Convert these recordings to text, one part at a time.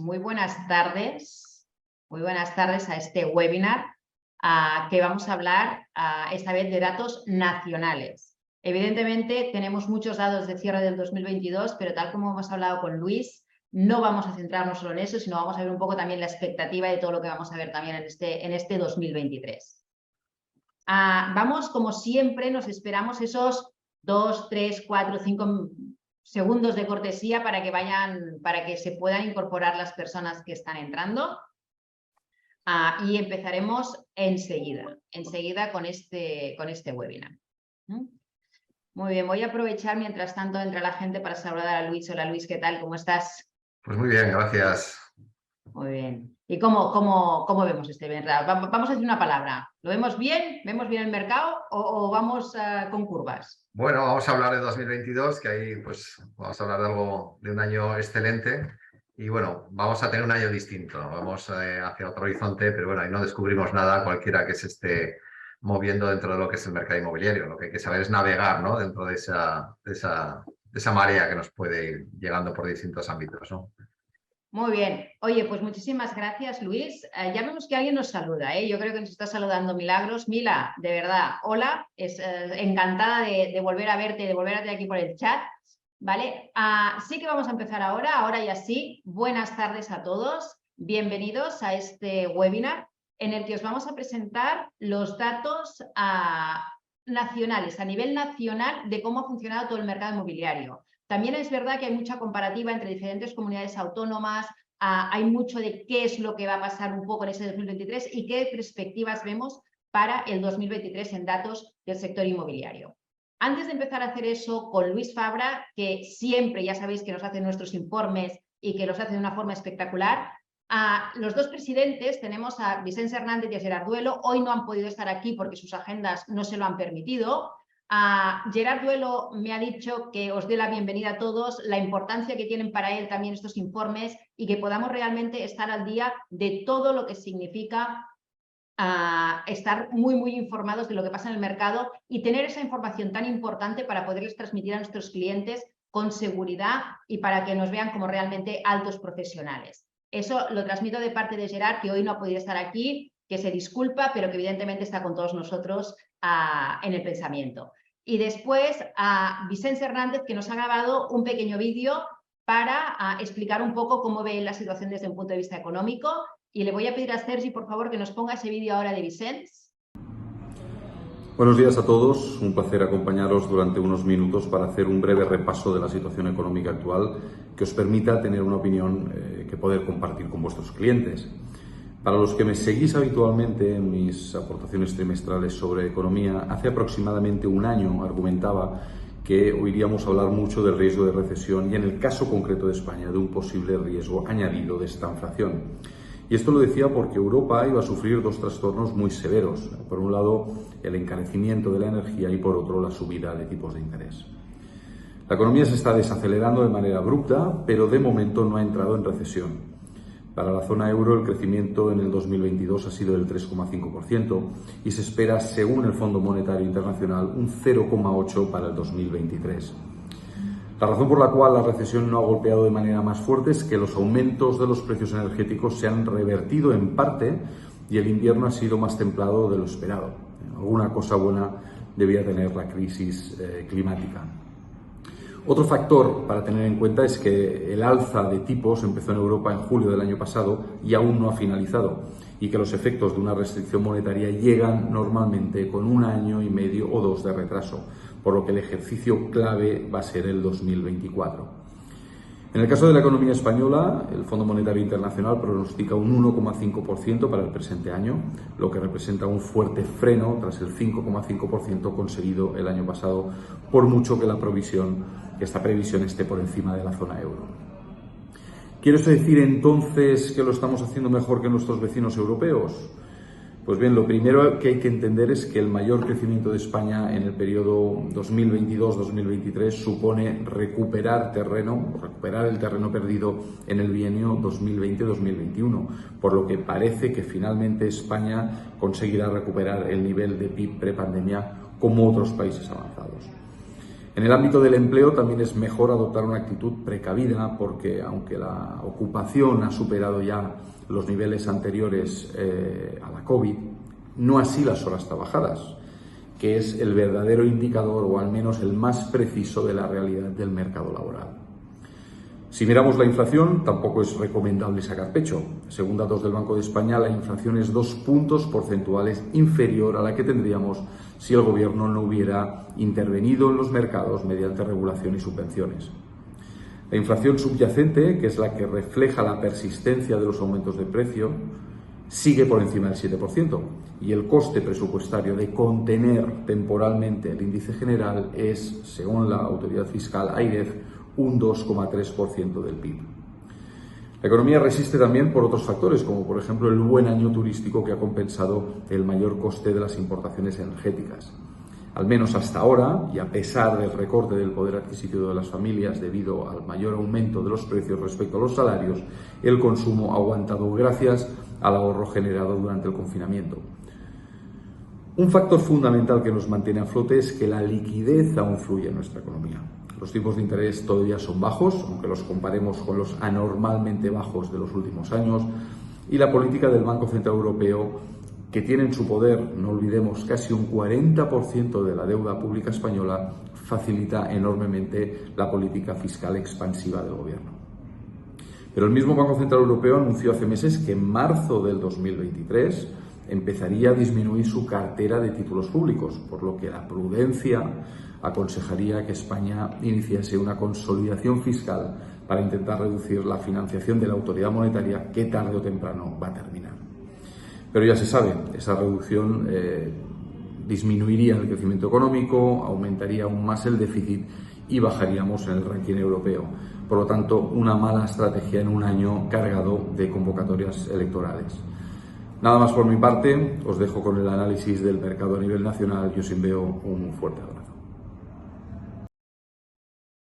muy buenas tardes. Muy buenas tardes a este webinar que vamos a hablar esta vez de datos nacionales. Evidentemente tenemos muchos datos de cierre del 2022, pero tal como hemos hablado con Luis, no vamos a centrarnos solo en eso, sino vamos a ver un poco también la expectativa de todo lo que vamos a ver también en este 2023. Vamos, como siempre, nos esperamos esos 2, 3, 4, 5 segundos de cortesía para que se puedan incorporar las personas que están entrando. Y empezaremos enseguida con este webinar. Muy bien, voy a aprovechar mientras tanto entra la gente para saludar a Luis. Hola Luis, ¿qué tal? ¿Cómo estás? Pues muy bien, gracias. Muy bien. ¿Y cómo vemos este webinar? Vamos a decir una palabra. ¿Lo vemos bien? ¿Vemos bien el mercado o vamos con curvas? Bueno, vamos a hablar de 2022, que ahí pues vamos a hablar de un año excelente. Y bueno, vamos a tener un año distinto, vamos hacia otro horizonte, pero bueno, ahí no descubrimos nada cualquiera que se esté moviendo dentro de lo que es el mercado inmobiliario. Lo que hay que saber es navegar, ¿no?, dentro de esa marea que nos puede ir llegando por distintos ámbitos, ¿no? Muy bien. Oye, pues muchísimas gracias, Luis. Ya vemos que alguien nos saluda, ¿eh? Yo creo que nos está saludando Milagros. Mila, de verdad, hola. Encantada de volver a verte, de volver a tener aquí por el chat. ¿Vale? Sí que vamos a empezar ahora ya sí. Buenas tardes a todos. Bienvenidos a este webinar en el que os vamos a presentar los datos nacionales, a nivel nacional, de cómo ha funcionado todo el mercado inmobiliario. También es verdad que hay mucha comparativa entre diferentes comunidades autónomas, hay mucho de qué es lo que va a pasar un poco en ese 2023 y qué perspectivas vemos para el 2023 en datos del sector inmobiliario. Antes de empezar a hacer eso con Luis Fabra, que siempre ya sabéis que nos hace nuestros informes y que los hace de una forma espectacular, los dos presidentes, tenemos a Vicente Hernández y a Gerard Duelo. Hoy no han podido estar aquí porque sus agendas no se lo han permitido. Gerard Duelo me ha dicho que os dé la bienvenida a todos, la importancia que tienen para él también estos informes y que podamos realmente estar al día de todo lo que significa estar muy informados de lo que pasa en el mercado y tener esa información tan importante para poderles transmitir a nuestros clientes con seguridad y para que nos vean como realmente altos profesionales. Eso lo transmito de parte de Gerard, que hoy no ha podido estar aquí, que se disculpa, pero que evidentemente está con todos nosotros en el pensamiento. Y después a Vicente Hernández, que nos ha grabado un pequeño vídeo para explicar un poco cómo ve la situación desde un punto de vista económico. Y le voy a pedir a Sergi, por favor, que nos ponga ese vídeo ahora de Vicente. Buenos días a todos. Un placer acompañaros durante unos minutos para hacer un breve repaso de la situación económica actual que os permita tener una opinión que poder compartir con vuestros clientes. Para los que me seguís habitualmente en mis aportaciones trimestrales sobre economía, hace aproximadamente un año argumentaba que oiríamos hablar mucho del riesgo de recesión y, en el caso concreto de España, de un posible riesgo añadido de esta inflación. Y esto lo decía porque Europa iba a sufrir dos trastornos muy severos. Por un lado, el encarecimiento de la energía y por otro, la subida de tipos de interés. La economía se está desacelerando de manera abrupta, pero de momento no ha entrado en recesión. Para la zona euro, el crecimiento en el 2022 ha sido del 3,5% y se espera, según el Fondo Monetario Internacional, un 0,8% para el 2023. La razón por la cual la recesión no ha golpeado de manera más fuerte es que los aumentos de los precios energéticos se han revertido en parte y el invierno ha sido más templado de lo esperado. Alguna cosa buena debía tener la crisis climática. Otro factor para tener en cuenta es que el alza de tipos empezó en Europa en julio del año pasado y aún no ha finalizado, y que los efectos de una restricción monetaria llegan normalmente con 1 año y medio o 2 de retraso, por lo que el ejercicio clave va a ser el 2024. En el caso de la economía española, el Fondo Monetario Internacional pronostica un 1,5% para el presente año, lo que representa un fuerte freno tras el 5,5% conseguido el año pasado, por mucho que esta previsión esté por encima de la zona euro. ¿Quiere eso decir entonces que lo estamos haciendo mejor que nuestros vecinos europeos? Pues bien, lo primero que hay que entender es que el mayor crecimiento de España en el periodo 2022-2023 supone recuperar el terreno perdido en el bienio 2020-2021, por lo que parece que finalmente España conseguirá recuperar el nivel de PIB prepandemia como otros países avanzados. En el ámbito del empleo también es mejor adoptar una actitud precavida porque aunque la ocupación ha superado ya los niveles anteriores a la COVID, no así las horas trabajadas, que es el verdadero indicador o al menos el más preciso de la realidad del mercado laboral. Si miramos la inflación, tampoco es recomendable sacar pecho. Según datos del Banco de España, la inflación es 2 puntos porcentuales inferior a la que tendríamos si el Gobierno no hubiera intervenido en los mercados mediante regulación y subvenciones. La inflación subyacente, que es la que refleja la persistencia de los aumentos de precio, sigue por encima del 7% y el coste presupuestario de contener temporalmente el índice general es, según la autoridad fiscal AIREF, un 2,3% del PIB. La economía resiste también por otros factores, como por ejemplo el buen año turístico que ha compensado el mayor coste de las importaciones energéticas. Al menos hasta ahora, y a pesar del recorte del poder adquisitivo de las familias debido al mayor aumento de los precios respecto a los salarios, el consumo ha aguantado gracias al ahorro generado durante el confinamiento. Un factor fundamental que nos mantiene a flote es que la liquidez aún fluye en nuestra economía. Los tipos de interés todavía son bajos, aunque los comparemos con los anormalmente bajos de los últimos años, y la política del Banco Central Europeo, que tiene en su poder, no olvidemos, casi un 40% de la deuda pública española, facilita enormemente la política fiscal expansiva del Gobierno. Pero el mismo Banco Central Europeo anunció hace meses que en marzo del 2023 empezaría a disminuir su cartera de títulos públicos, por lo que la prudencia aconsejaría que España iniciase una consolidación fiscal para intentar reducir la financiación de la autoridad monetaria que tarde o temprano va a terminar. Pero ya se sabe, esa reducción disminuiría el crecimiento económico, aumentaría aún más el déficit y bajaríamos en el ranking europeo. Por lo tanto, una mala estrategia en un año cargado de convocatorias electorales. Nada más por mi parte, os dejo con el análisis del mercado a nivel nacional y os envío un fuerte abrazo.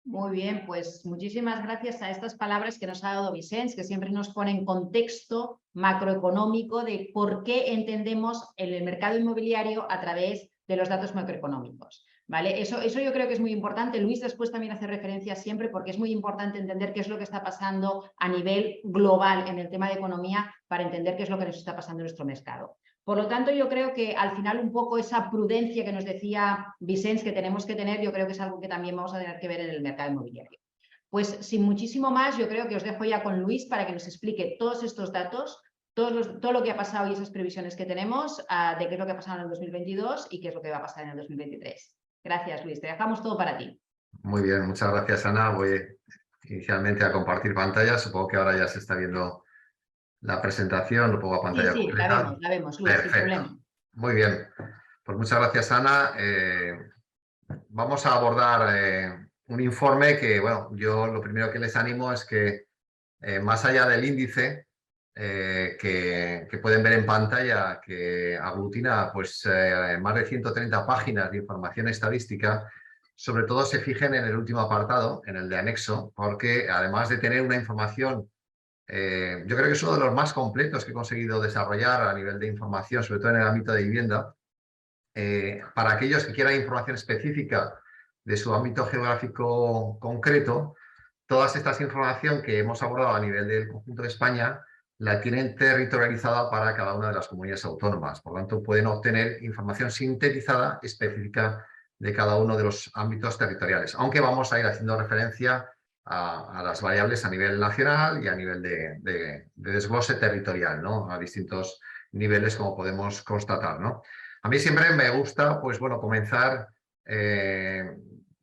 Muy bien, pues muchísimas gracias a estas palabras que nos ha dado Vicens, que siempre nos pone en contexto macroeconómico de por qué entendemos el mercado inmobiliario a través de los datos macroeconómicos. ¿Vale? Eso yo creo que es muy importante. Luis después también hace referencia siempre porque es muy importante entender qué es lo que está pasando a nivel global en el tema de economía para entender qué es lo que nos está pasando en nuestro mercado. Por lo tanto, yo creo que al final un poco esa prudencia que nos decía Vicens que tenemos que tener, yo creo que es algo que también vamos a tener que ver en el mercado inmobiliario. Pues sin muchísimo más, yo creo que os dejo ya con Luis para que nos explique todos estos datos, todo lo que ha pasado y esas previsiones que tenemos de qué es lo que ha pasado en el 2022 y qué es lo que va a pasar en el 2023. Gracias, Luis. Te dejamos todo para ti. Muy bien, muchas gracias, Ana. Voy inicialmente a compartir pantalla. Supongo que ahora ya se está viendo la presentación, lo pongo a pantalla Sí, completa. la vemos, Luis, sin problema. Muy bien. Pues muchas gracias, Ana. Vamos a abordar un informe que, bueno, yo lo primero que les animo es que más allá del índice que pueden ver en pantalla, que aglutina pues, más de 130 páginas de información estadística, sobre todo se fijen en el último apartado, en el de anexo, porque además de tener una información, yo creo que es uno de los más completos que he conseguido desarrollar a nivel de información, sobre todo en el ámbito de vivienda, para aquellos que quieran información específica de su ámbito geográfico concreto. Toda esta información que hemos abordado a nivel del conjunto de España la tienen territorializada para cada una de las comunidades autónomas. Por lo tanto, pueden obtener información sintetizada específica de cada uno de los ámbitos territoriales, aunque vamos a ir haciendo referencia a las variables a nivel nacional y a nivel de desglose territorial, ¿no? A distintos niveles, como podemos constatar, ¿no? A mí siempre me gusta, pues bueno, comenzar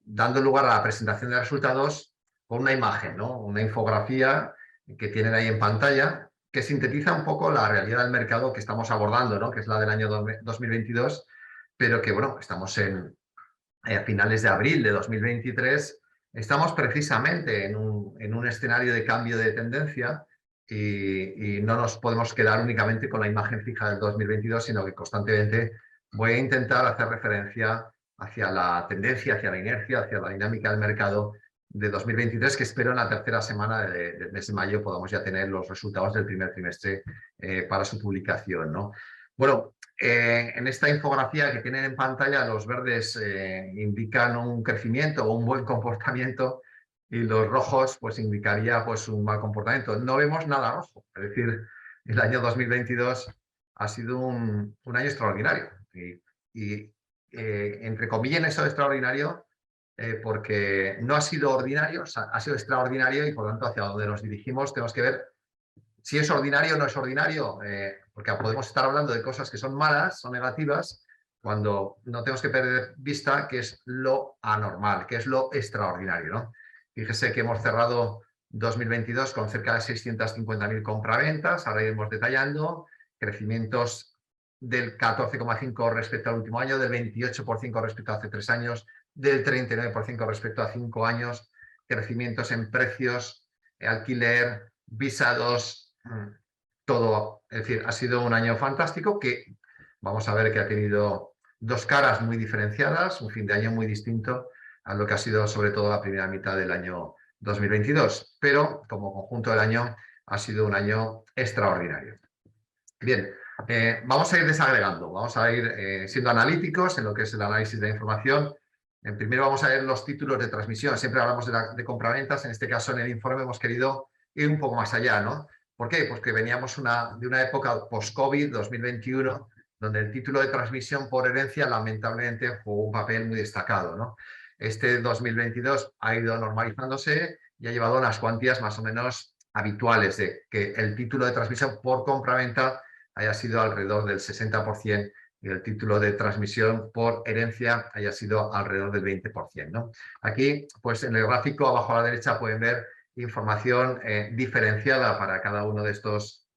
dando lugar a la presentación de resultados con una imagen, ¿no? Una infografía que tienen ahí en pantalla, que sintetiza un poco la realidad del mercado que estamos abordando, ¿no? Que es la del año 2022, pero que, bueno, estamos a finales de abril de 2023, estamos precisamente en un escenario de cambio de tendencia y no nos podemos quedar únicamente con la imagen fija del 2022, sino que constantemente voy a intentar hacer referencia hacia la tendencia, hacia la inercia, hacia la dinámica del mercado de 2023, que espero en la tercera semana del mes de mayo podamos ya tener los resultados del primer trimestre para su publicación, ¿no? Bueno, En esta infografía que tienen en pantalla, los verdes indican un crecimiento o un buen comportamiento y los rojos pues indicaría pues un mal comportamiento. No vemos nada rojo, es decir, el año 2022 ha sido un año extraordinario entre comillas eso de extraordinario porque no ha sido ordinario, o sea, ha sido extraordinario y por lo tanto hacia donde nos dirigimos tenemos que ver si es ordinario o no es ordinario, porque podemos estar hablando de cosas que son malas, son negativas, cuando no tenemos que perder vista que es lo anormal, que es lo extraordinario, ¿no? Fíjese que hemos cerrado 2022 con cerca de 650.000 compraventas, ahora iremos detallando, crecimientos del 14,5% respecto al último año, del 28% respecto a hace 3 años, del 39% respecto a 5 años, crecimientos en precios, alquiler, visados, todo. Es decir, ha sido un año fantástico que vamos a ver que ha tenido 2 caras muy diferenciadas, un fin de año muy distinto a lo que ha sido sobre todo la primera mitad del año 2022, pero como conjunto del año ha sido un año extraordinario. Bien, vamos a ir desagregando, vamos a ir siendo analíticos en lo que es el análisis de la información. Primero vamos a ver los títulos de transmisión, siempre hablamos de compraventas, en este caso en el informe hemos querido ir un poco más allá, ¿no? ¿Por qué? Pues que veníamos de una época post-COVID, 2021, donde el título de transmisión por herencia lamentablemente jugó un papel muy destacado, ¿no? Este 2022 ha ido normalizándose y ha llevado a unas cuantías más o menos habituales de que el título de transmisión por compraventa haya sido alrededor del 60% y el título de transmisión por herencia haya sido alrededor del 20%, ¿no? Aquí, pues en el gráfico abajo a la derecha pueden ver información diferenciada para cada uno de estos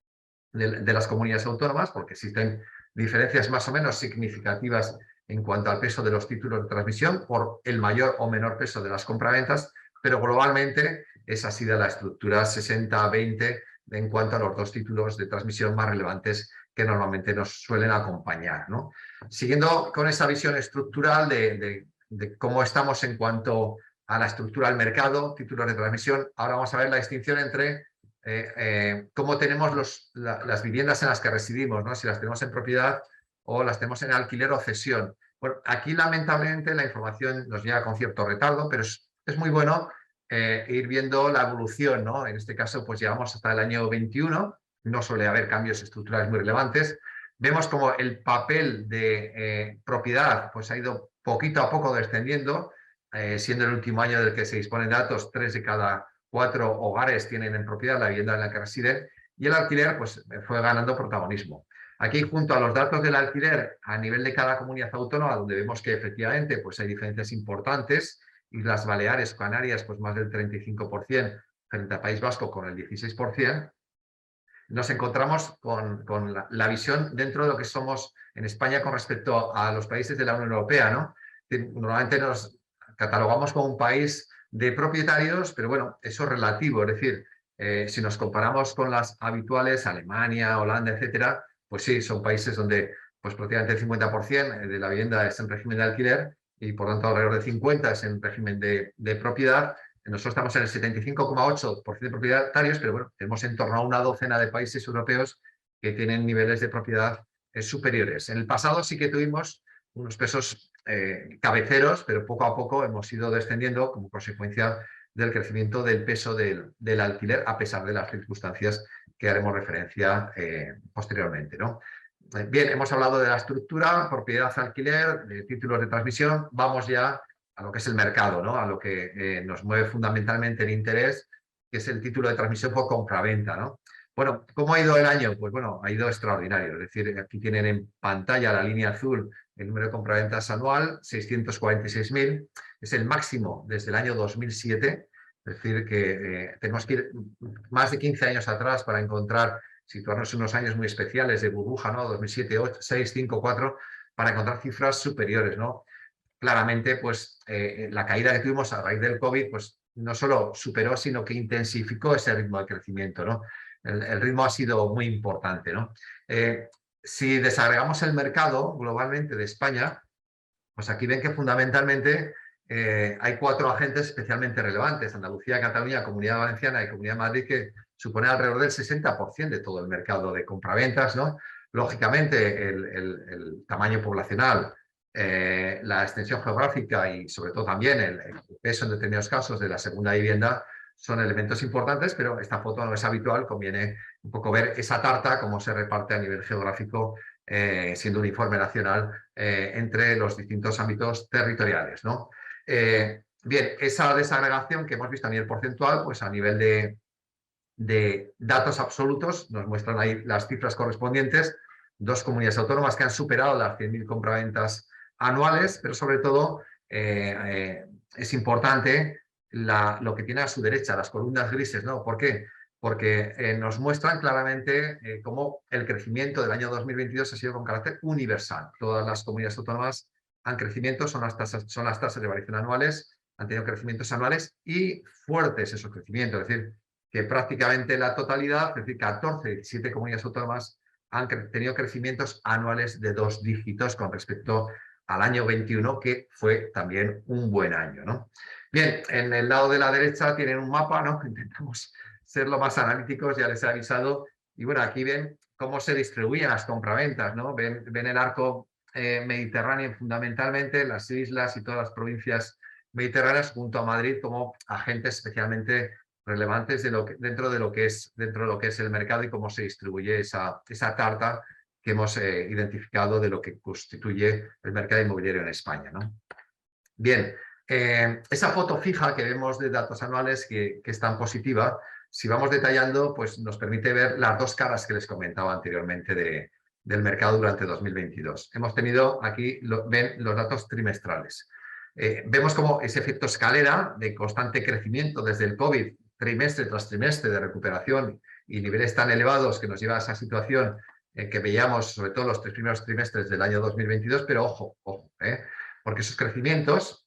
de las comunidades autónomas, porque existen diferencias más o menos significativas en cuanto al peso de los títulos de transmisión por el mayor o menor peso de las compraventas, pero globalmente esa ha sido la estructura 60-20 en cuanto a los 2 títulos de transmisión más relevantes que normalmente nos suelen acompañar, ¿no? Siguiendo con esa visión estructural de cómo estamos en cuanto a la estructura del mercado, títulos de transmisión, ahora vamos a ver la distinción entre cómo tenemos las viviendas en las que residimos, ¿no? Si las tenemos en propiedad o las tenemos en alquiler o cesión. Bueno, aquí lamentablemente la información nos llega con cierto retardo, pero es muy bueno ir viendo la evolución, ¿no? En este caso, pues llegamos hasta el año 21, no suele haber cambios estructurales muy relevantes. Vemos como el papel de propiedad pues ha ido poquito a poco descendiendo, siendo el último año del que se disponen datos, 3 de cada 4 hogares tienen en propiedad la vivienda en la que residen, y el alquiler pues fue ganando protagonismo. Aquí, junto a los datos del alquiler a nivel de cada comunidad autónoma, donde vemos que efectivamente pues hay diferencias importantes, y las Baleares, Canarias, pues más del 35%, frente al País Vasco con el 16%, nos encontramos con la visión dentro de lo que somos en España con respecto a los países de la Unión Europea, ¿no? Normalmente nos catalogamos como un país de propietarios, pero bueno, eso es relativo, es decir, si nos comparamos con las habituales, Alemania, Holanda, etcétera, pues sí, son países donde pues prácticamente el 50% de la vivienda es en régimen de alquiler y por tanto alrededor de 50% es en régimen de propiedad. Nosotros estamos en el 75,8% de propietarios, pero bueno, tenemos en torno a una docena de países europeos que tienen niveles de propiedad superiores. En el pasado sí que tuvimos unos pesos cabeceros, pero poco a poco hemos ido descendiendo como consecuencia del crecimiento del peso del alquiler, a pesar de las circunstancias que haremos referencia posteriormente, ¿no? Bien, hemos hablado de la estructura, propiedad, alquiler, de títulos de transmisión. Vamos ya a lo que es el mercado, ¿no? A lo que nos mueve fundamentalmente el interés, que es el título de transmisión por compraventa, ¿no? Bueno, ¿cómo ha ido el año? Pues bueno, ha ido extraordinario. Es decir, aquí tienen en pantalla la línea azul el número de compraventas anual, 646.000. Es el máximo desde el año 2007. Es decir, que tenemos que ir más de 15 años atrás para encontrar, situarnos en unos años muy especiales de burbuja, ¿no? 2007, 8, 6, 5, 4, para encontrar cifras superiores, ¿no? Claramente, pues la caída que tuvimos a raíz del COVID, pues no solo superó, sino que intensificó ese ritmo de crecimiento, ¿no? El ritmo ha sido muy importante, ¿no? Si desagregamos el mercado globalmente de España, pues aquí ven que fundamentalmente hay 4 agentes especialmente relevantes: Andalucía, Cataluña, Comunidad Valenciana y Comunidad de Madrid, que supone alrededor del 60% de todo el mercado de compraventas, ¿no? Lógicamente, el tamaño poblacional, la extensión geográfica y sobre todo también el peso en determinados casos de la segunda vivienda son elementos importantes, pero esta foto no es habitual, conviene un poco ver esa tarta, cómo se reparte a nivel geográfico, siendo un informe nacional, entre los distintos ámbitos territoriales, ¿no? Bien, esa desagregación que hemos visto a nivel porcentual, pues a nivel de datos absolutos, nos muestran ahí las cifras correspondientes, 2 comunidades autónomas que han superado las 100.000 compraventas anuales, pero sobre todo es importante lo que tiene a su derecha, las columnas grises, ¿no? ¿Por qué? Porque nos muestran claramente cómo el crecimiento del año 2022 ha sido con carácter universal. Todas las comunidades autónomas han crecimiento, son las tasas de variación anuales, han tenido crecimientos anuales y fuertes esos crecimientos, es decir, que prácticamente la totalidad, es decir, 14 de 17 comunidades autónomas han tenido crecimientos anuales de 2 dígitos con respecto al año 21, que fue también un buen año, ¿no? Bien, en el lado de la derecha tienen un mapa, ¿no? Intentamos ser lo más analíticos, ya les he avisado, y bueno, aquí ven cómo se distribuyen las compraventas, ¿no? Ven el arco mediterráneo fundamentalmente, las islas y todas las provincias mediterráneas junto a Madrid como agentes especialmente relevantes dentro de lo que es el mercado y cómo se distribuye esa tarta que hemos identificado de lo que constituye el mercado inmobiliario en España, ¿no? Bien, esa foto fija que vemos de datos anuales que es tan positiva, si vamos detallando, pues nos permite ver las 2 caras que les comentaba anteriormente del mercado durante 2022. Hemos tenido aquí, ven los datos trimestrales. Vemos como ese efecto escalera de constante crecimiento desde el COVID, trimestre tras trimestre de recuperación y niveles tan elevados que nos lleva a esa situación que veíamos sobre todo los 3 primeros trimestres del año 2022, pero ojo, porque esos crecimientos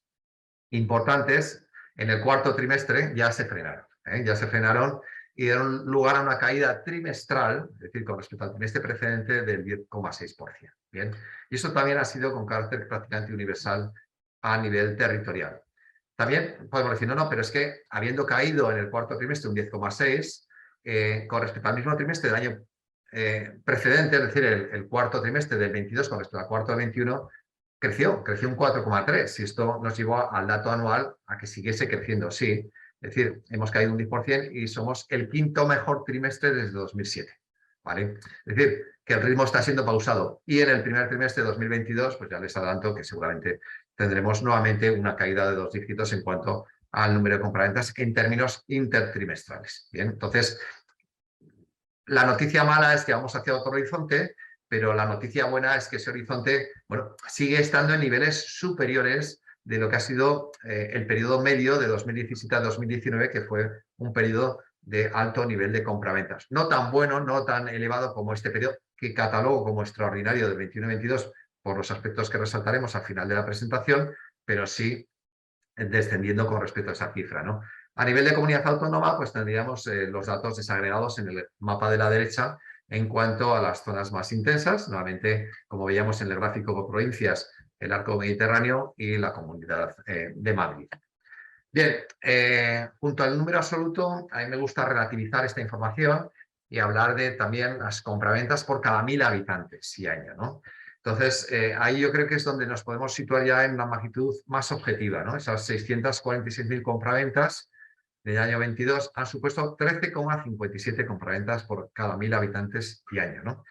importantes en el 4º trimestre ya se frenaron y dieron lugar a una caída trimestral, es decir, con respecto al trimestre precedente del 10,6%. Bien, y eso también ha sido con carácter prácticamente universal a nivel territorial. También podemos decir, no, pero es que habiendo caído en el 4º trimestre un 10,6%, con respecto al mismo trimestre del año precedente, es decir, el 4º trimestre del 22 con respecto al 4º del 21, creció un 4,3%, y esto nos llevó al dato anual a que siguiese creciendo, sí. Es decir, hemos caído un 10% y somos el 5º mejor trimestre desde 2007. ¿Vale? Es decir, que el ritmo está siendo pausado. Y en el primer trimestre de 2022, pues ya les adelanto que seguramente tendremos nuevamente una caída de 2 dígitos en cuanto al número de compraventas en términos intertrimestrales. Bien, entonces, la noticia mala es que vamos hacia otro horizonte, pero la noticia buena es que ese horizonte, bueno, sigue estando en niveles superiores de lo que ha sido el periodo medio de 2017 a 2019, que fue un periodo de alto nivel de compraventas. No tan bueno, no tan elevado como este periodo, que catalogo como extraordinario del 21-22 por los aspectos que resaltaremos al final de la presentación, pero sí descendiendo con respecto a esa cifra, ¿no? A nivel de comunidad autónoma, pues tendríamos los datos desagregados en el mapa de la derecha en cuanto a las zonas más intensas, nuevamente, como veíamos en el gráfico por provincias, el arco mediterráneo y la Comunidad de Madrid. Bien, junto al número absoluto, a mí me gusta relativizar esta información y hablar de también las compraventas por cada 1.000 habitantes y año, ¿no? Entonces, ahí yo creo que es donde nos podemos situar ya en una magnitud más objetiva, ¿no? Esas 646.000 compraventas del año 22 han supuesto 13,57 compraventas por cada 1.000 habitantes y año, ¿no?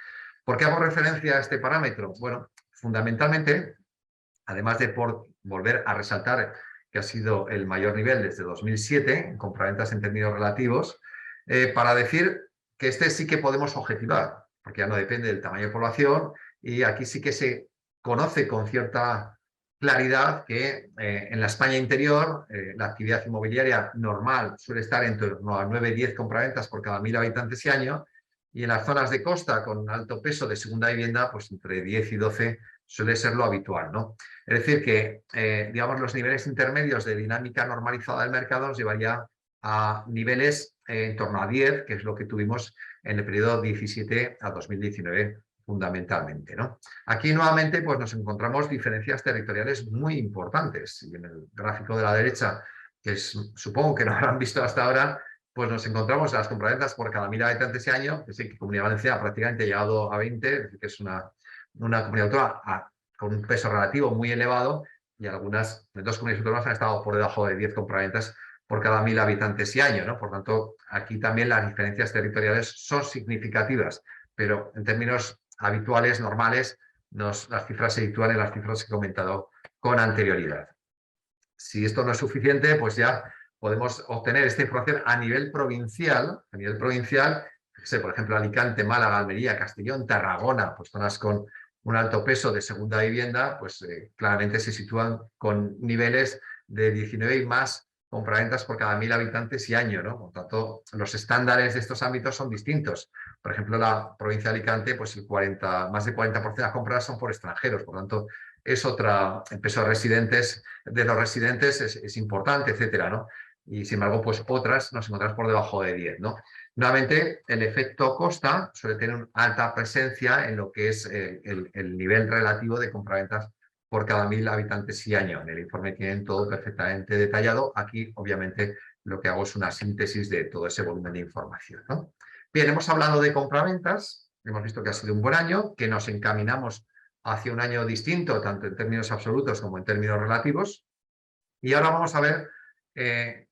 ¿Por qué hago referencia a este parámetro? Bueno, fundamentalmente, además de por volver a resaltar que ha sido el mayor nivel desde 2007 en compraventas en términos relativos, para decir que este sí que podemos objetivar, porque ya no depende del tamaño de población y aquí sí que se conoce con cierta claridad que en la España interior la actividad inmobiliaria normal suele estar en torno a 9-10 compraventas por cada 1.000 habitantes y año, y en las zonas de costa con alto peso de segunda vivienda, pues entre 10 y 12 suele ser lo habitual, ¿no? Es decir que, digamos, los niveles intermedios de dinámica normalizada del mercado nos llevaría a niveles en torno a 10, que es lo que tuvimos en el periodo 17 a 2019 fundamentalmente, ¿no? Aquí nuevamente pues nos encontramos diferencias territoriales muy importantes. Y en el gráfico de la derecha, que supongo que no habrán visto hasta ahora, pues nos encontramos las compraventas por cada 1.000 habitantes ese año, que sí, que Comunidad Valenciana prácticamente ha llegado a 20, es decir, que es una comunidad autónoma con un peso relativo muy elevado, y algunas, dos comunidades autónomas han estado por debajo de 10 compraventas por cada 1.000 habitantes y año, ¿no? Por tanto, aquí también las diferencias territoriales son significativas, pero en términos habituales, normales, las cifras se sitúan en las cifras que he comentado con anterioridad. Si esto no es suficiente, pues ya podemos obtener esta información a nivel provincial. A nivel provincial, por ejemplo, Alicante, Málaga, Almería, Castellón, Tarragona, pues zonas con un alto peso de segunda vivienda, pues claramente se sitúan con niveles de 19 y más compraventas por cada 1.000 habitantes y año, ¿no? Por tanto, los estándares de estos ámbitos son distintos. Por ejemplo, la provincia de Alicante, pues más del 40% de las compras son por extranjeros, por tanto, es el peso de los residentes es importante, etcétera, ¿no? Y sin embargo, pues otras nos encontramos por debajo de 10, ¿no? Nuevamente, el efecto costa suele tener una alta presencia en lo que es el nivel relativo de compraventas por cada 1.000 habitantes y año. En el informe tienen todo perfectamente detallado. Aquí, obviamente, lo que hago es una síntesis de todo ese volumen de información, ¿no? Bien, hemos hablado de compraventas, hemos visto que ha sido un buen año, que nos encaminamos hacia un año distinto, tanto en términos absolutos como en términos relativos. Y ahora vamos a ver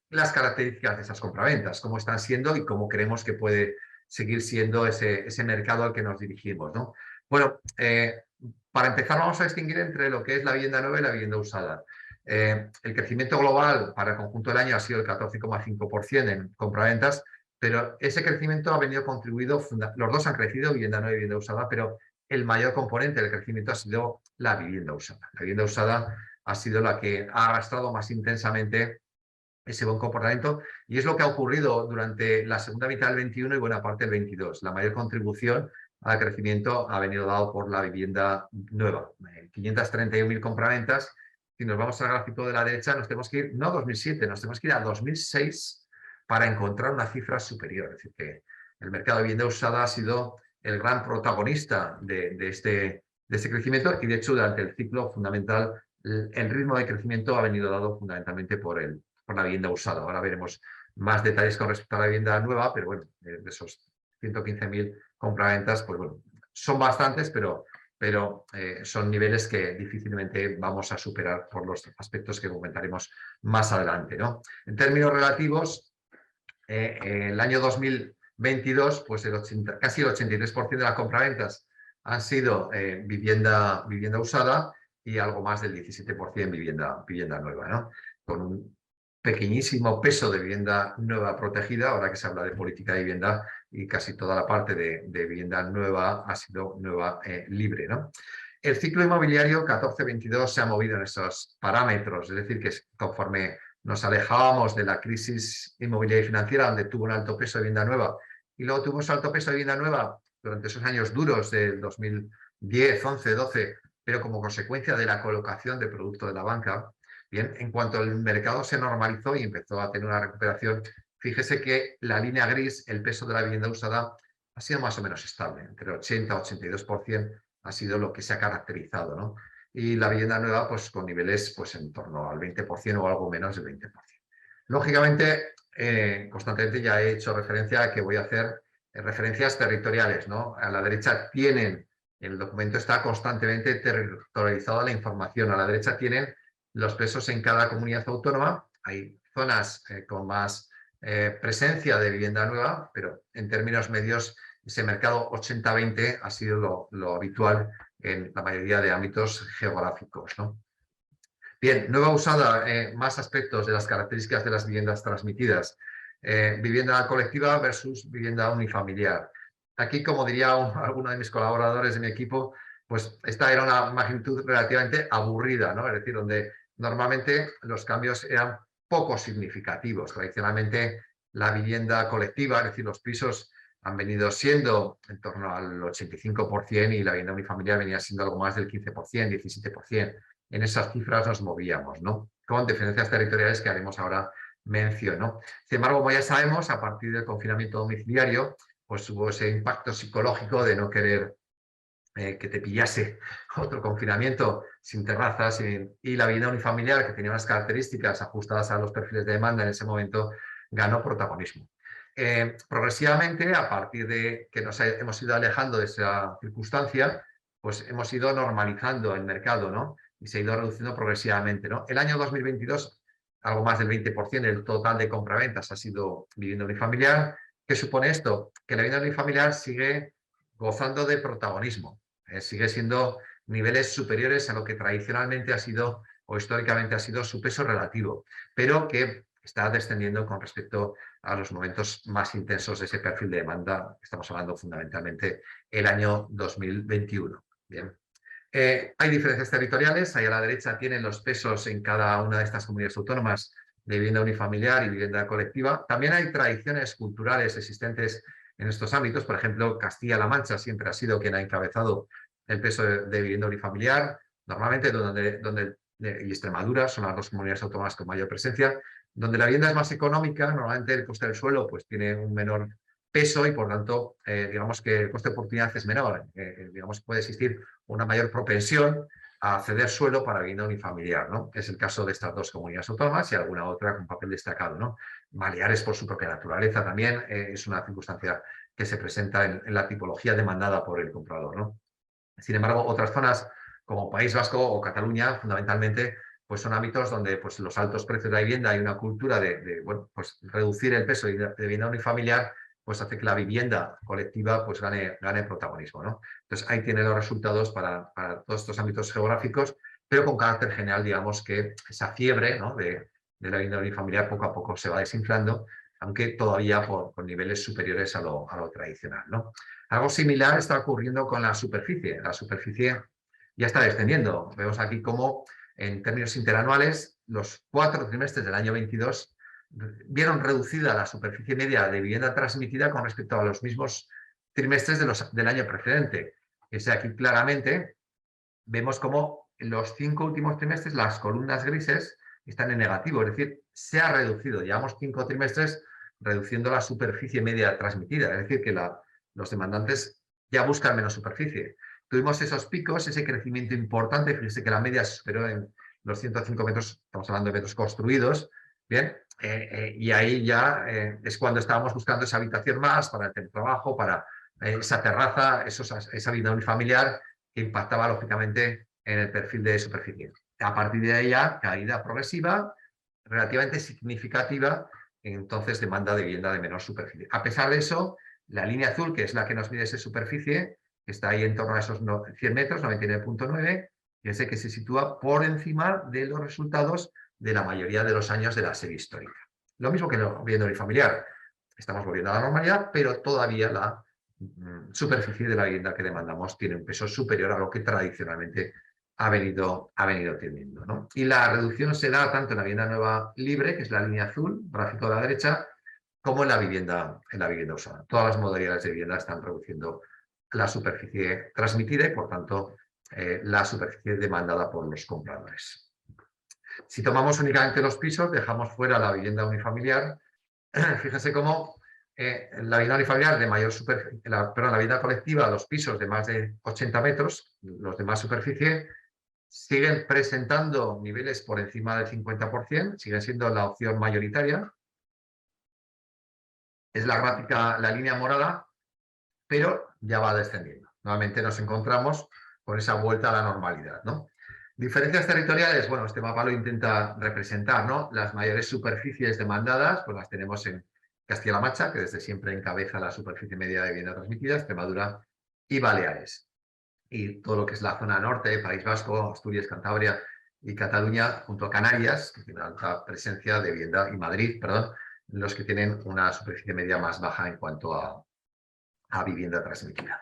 las características de esas compraventas, cómo están siendo y cómo creemos que puede seguir siendo ese mercado al que nos dirigimos, ¿no? Bueno, para empezar vamos a distinguir entre lo que es la vivienda nueva y la vivienda usada. El crecimiento global para el conjunto del año ha sido el 14,5% en compraventas, pero ese crecimiento ha venido contribuido, los dos han crecido, vivienda nueva y vivienda usada, pero el mayor componente del crecimiento ha sido la vivienda usada. La vivienda usada ha sido la que ha arrastrado más intensamente ese buen comportamiento, y es lo que ha ocurrido durante la segunda mitad del 21 y buena parte del 22. La mayor contribución al crecimiento ha venido dado por la vivienda nueva. 531.000 compraventas. Si nos vamos al gráfico de la derecha, nos tenemos que ir, no a 2007, nos tenemos que ir a 2006 para encontrar una cifra superior. Es decir, que el mercado de vivienda usada ha sido el gran protagonista de este crecimiento, y de hecho durante el ciclo fundamental el ritmo de crecimiento ha venido dado fundamentalmente por la vivienda usada. Ahora veremos más detalles con respecto a la vivienda nueva, pero bueno, de esos 115.000 compraventas, pues bueno, son bastantes, pero son niveles que difícilmente vamos a superar por los aspectos que comentaremos más adelante, ¿no? En términos relativos, el año 2022, pues casi el 83% de las compraventas han sido vivienda usada, y algo más del 17% vivienda nueva, ¿no? Con un pequeñísimo peso de vivienda nueva protegida, ahora que se habla de política de vivienda, y casi toda la parte de vivienda nueva ha sido nueva libre, ¿no? El ciclo inmobiliario 14-22 se ha movido en esos parámetros, es decir, que conforme nos alejábamos de la crisis inmobiliaria y financiera, donde tuvo un alto peso de vivienda nueva, y luego tuvo un alto peso de vivienda nueva durante esos años duros del 2010, 11, 12, pero como consecuencia de la colocación de producto de la banca. Bien, en cuanto el mercado se normalizó y empezó a tener una recuperación, fíjese que la línea gris, el peso de la vivienda usada, ha sido más o menos estable, entre 80 y 82% ha sido lo que se ha caracterizado, ¿no? Y la vivienda nueva, pues con niveles pues en torno al 20% o algo menos del 20%. Lógicamente, constantemente ya he hecho referencia a que voy a hacer referencias territoriales, ¿no? A la derecha el documento está constantemente territorializada la información. A la derecha tienen los pesos en cada comunidad autónoma. Hay zonas con más presencia de vivienda nueva, pero en términos medios ese mercado 80-20 ha sido lo habitual en la mayoría de ámbitos geográficos, ¿no? Bien, nueva usada, más aspectos de las características de las viviendas transmitidas. Vivienda colectiva versus vivienda unifamiliar. Aquí, como diría alguno de mis colaboradores de mi equipo, pues esta era una magnitud relativamente aburrida, ¿no? Es decir, donde normalmente los cambios eran poco significativos. Tradicionalmente la vivienda colectiva, es decir, los pisos han venido siendo en torno al 85% y la vivienda unifamiliar venía siendo algo más del 15%, 17%. En esas cifras nos movíamos, ¿no? Con diferencias territoriales que haremos ahora mención, ¿no? Sin embargo, como ya sabemos, a partir del confinamiento domiciliario, pues hubo ese impacto psicológico de no querer que te pillase otro confinamiento sin terrazas, y la vivienda unifamiliar, que tenía unas características ajustadas a los perfiles de demanda en ese momento, ganó protagonismo. Progresivamente, a partir de que nos hemos ido alejando de esa circunstancia, pues hemos ido normalizando el mercado, ¿no? Y se ha ido reduciendo progresivamente, ¿no? El año 2022, algo más del 20% del total de compraventas ha sido vivienda unifamiliar. ¿Qué supone esto? Que la vivienda unifamiliar sigue gozando de protagonismo, sigue siendo niveles superiores a lo que tradicionalmente ha sido o históricamente ha sido su peso relativo, pero que está descendiendo con respecto a los momentos más intensos de ese perfil de demanda. Estamos hablando fundamentalmente el año 2021. Bien. Hay diferencias territoriales. Ahí a la derecha tienen los pesos en cada una de estas comunidades autónomas de vivienda unifamiliar y vivienda colectiva. También hay tradiciones culturales existentes en estos ámbitos. Por ejemplo, Castilla-La Mancha siempre ha sido quien ha encabezado el peso de vivienda unifamiliar. Normalmente y Extremadura son las dos comunidades autónomas con mayor presencia. Donde la vivienda es más económica, normalmente el coste del suelo pues, tiene un menor peso y por tanto, digamos que el coste de oportunidad es menor. Digamos que puede existir una mayor propensión a ceder suelo para vivienda unifamiliar, ¿no? Es el caso de estas dos comunidades autónomas y alguna otra con papel destacado, ¿no? Baleares, por su propia naturaleza, también es una circunstancia que se presenta en la tipología demandada por el comprador, ¿no? Sin embargo, otras zonas como País Vasco o Cataluña, fundamentalmente, pues son ámbitos donde pues, los altos precios de la vivienda hay una cultura bueno, pues, reducir el peso de vivienda unifamiliar, pues hace que la vivienda colectiva pues, gane protagonismo, ¿no? Entonces, ahí tiene los resultados para todos estos ámbitos geográficos, pero con carácter general, digamos que esa fiebre, ¿no? de la vivienda unifamiliar poco a poco se va desinflando, aunque todavía con niveles superiores a lo tradicional, ¿no? Algo similar está ocurriendo con la superficie. La superficie ya está descendiendo. Vemos aquí cómo, en términos interanuales, los 4 trimestres del año 22 vieron reducida la superficie media de vivienda transmitida con respecto a los mismos trimestres del año precedente. Aquí claramente vemos cómo en los 5 últimos trimestres las columnas grises están en negativo, es decir, se ha reducido. Llevamos 5 trimestres reduciendo la superficie media transmitida, es decir, que los demandantes ya buscan menos superficie. Tuvimos esos picos, ese crecimiento importante, fíjese que la media se superó en los 105 metros, estamos hablando de metros construidos, bien, y ahí ya es cuando estábamos buscando esa habitación más para el teletrabajo, para esa terraza, esa vida unifamiliar que impactaba lógicamente en el perfil de superficie. A partir de ahí ya, caída progresiva, relativamente significativa, entonces demanda de vivienda de menor superficie. A pesar de eso, la línea azul, que es la que nos mide esa superficie, que está ahí en torno a esos 100 metros, 99.9, fíjense que se sitúa por encima de los resultados de la mayoría de los años de la serie histórica. Lo mismo que la vivienda unifamiliar. Estamos volviendo a la normalidad, pero todavía la superficie de la vivienda que demandamos tiene un peso superior a lo que tradicionalmente ha venido teniendo, ¿no? Y la reducción se da tanto en la vivienda nueva libre, que es la línea azul, gráfico de la derecha, como en la vivienda usada. Todas las modalidades de vivienda están reduciendo la superficie transmitida y, por tanto, la superficie demandada por los compradores. Si tomamos únicamente los pisos, dejamos fuera la vivienda unifamiliar, fíjense cómo la vivienda unifamiliar de mayor superficie, la vivienda colectiva, los pisos de más de 80 metros, los de más superficie, siguen presentando niveles por encima del 50%, siguen siendo la opción mayoritaria. Es la gráfica, la línea morada, pero ya va descendiendo. Nuevamente nos encontramos con esa vuelta a la normalidad, ¿no? Diferencias territoriales, bueno, este mapa lo intenta representar, ¿no? Las mayores superficies demandadas, pues las tenemos en Castilla-La Mancha, que desde siempre encabeza la superficie media de vivienda transmitida, Extremadura y Baleares. Y todo lo que es la zona norte, País Vasco, Asturias, Cantabria y Cataluña, junto a Canarias, que tiene alta presencia de vivienda, y Madrid, perdón, los que tienen una superficie media más baja en cuanto a vivienda transmitida.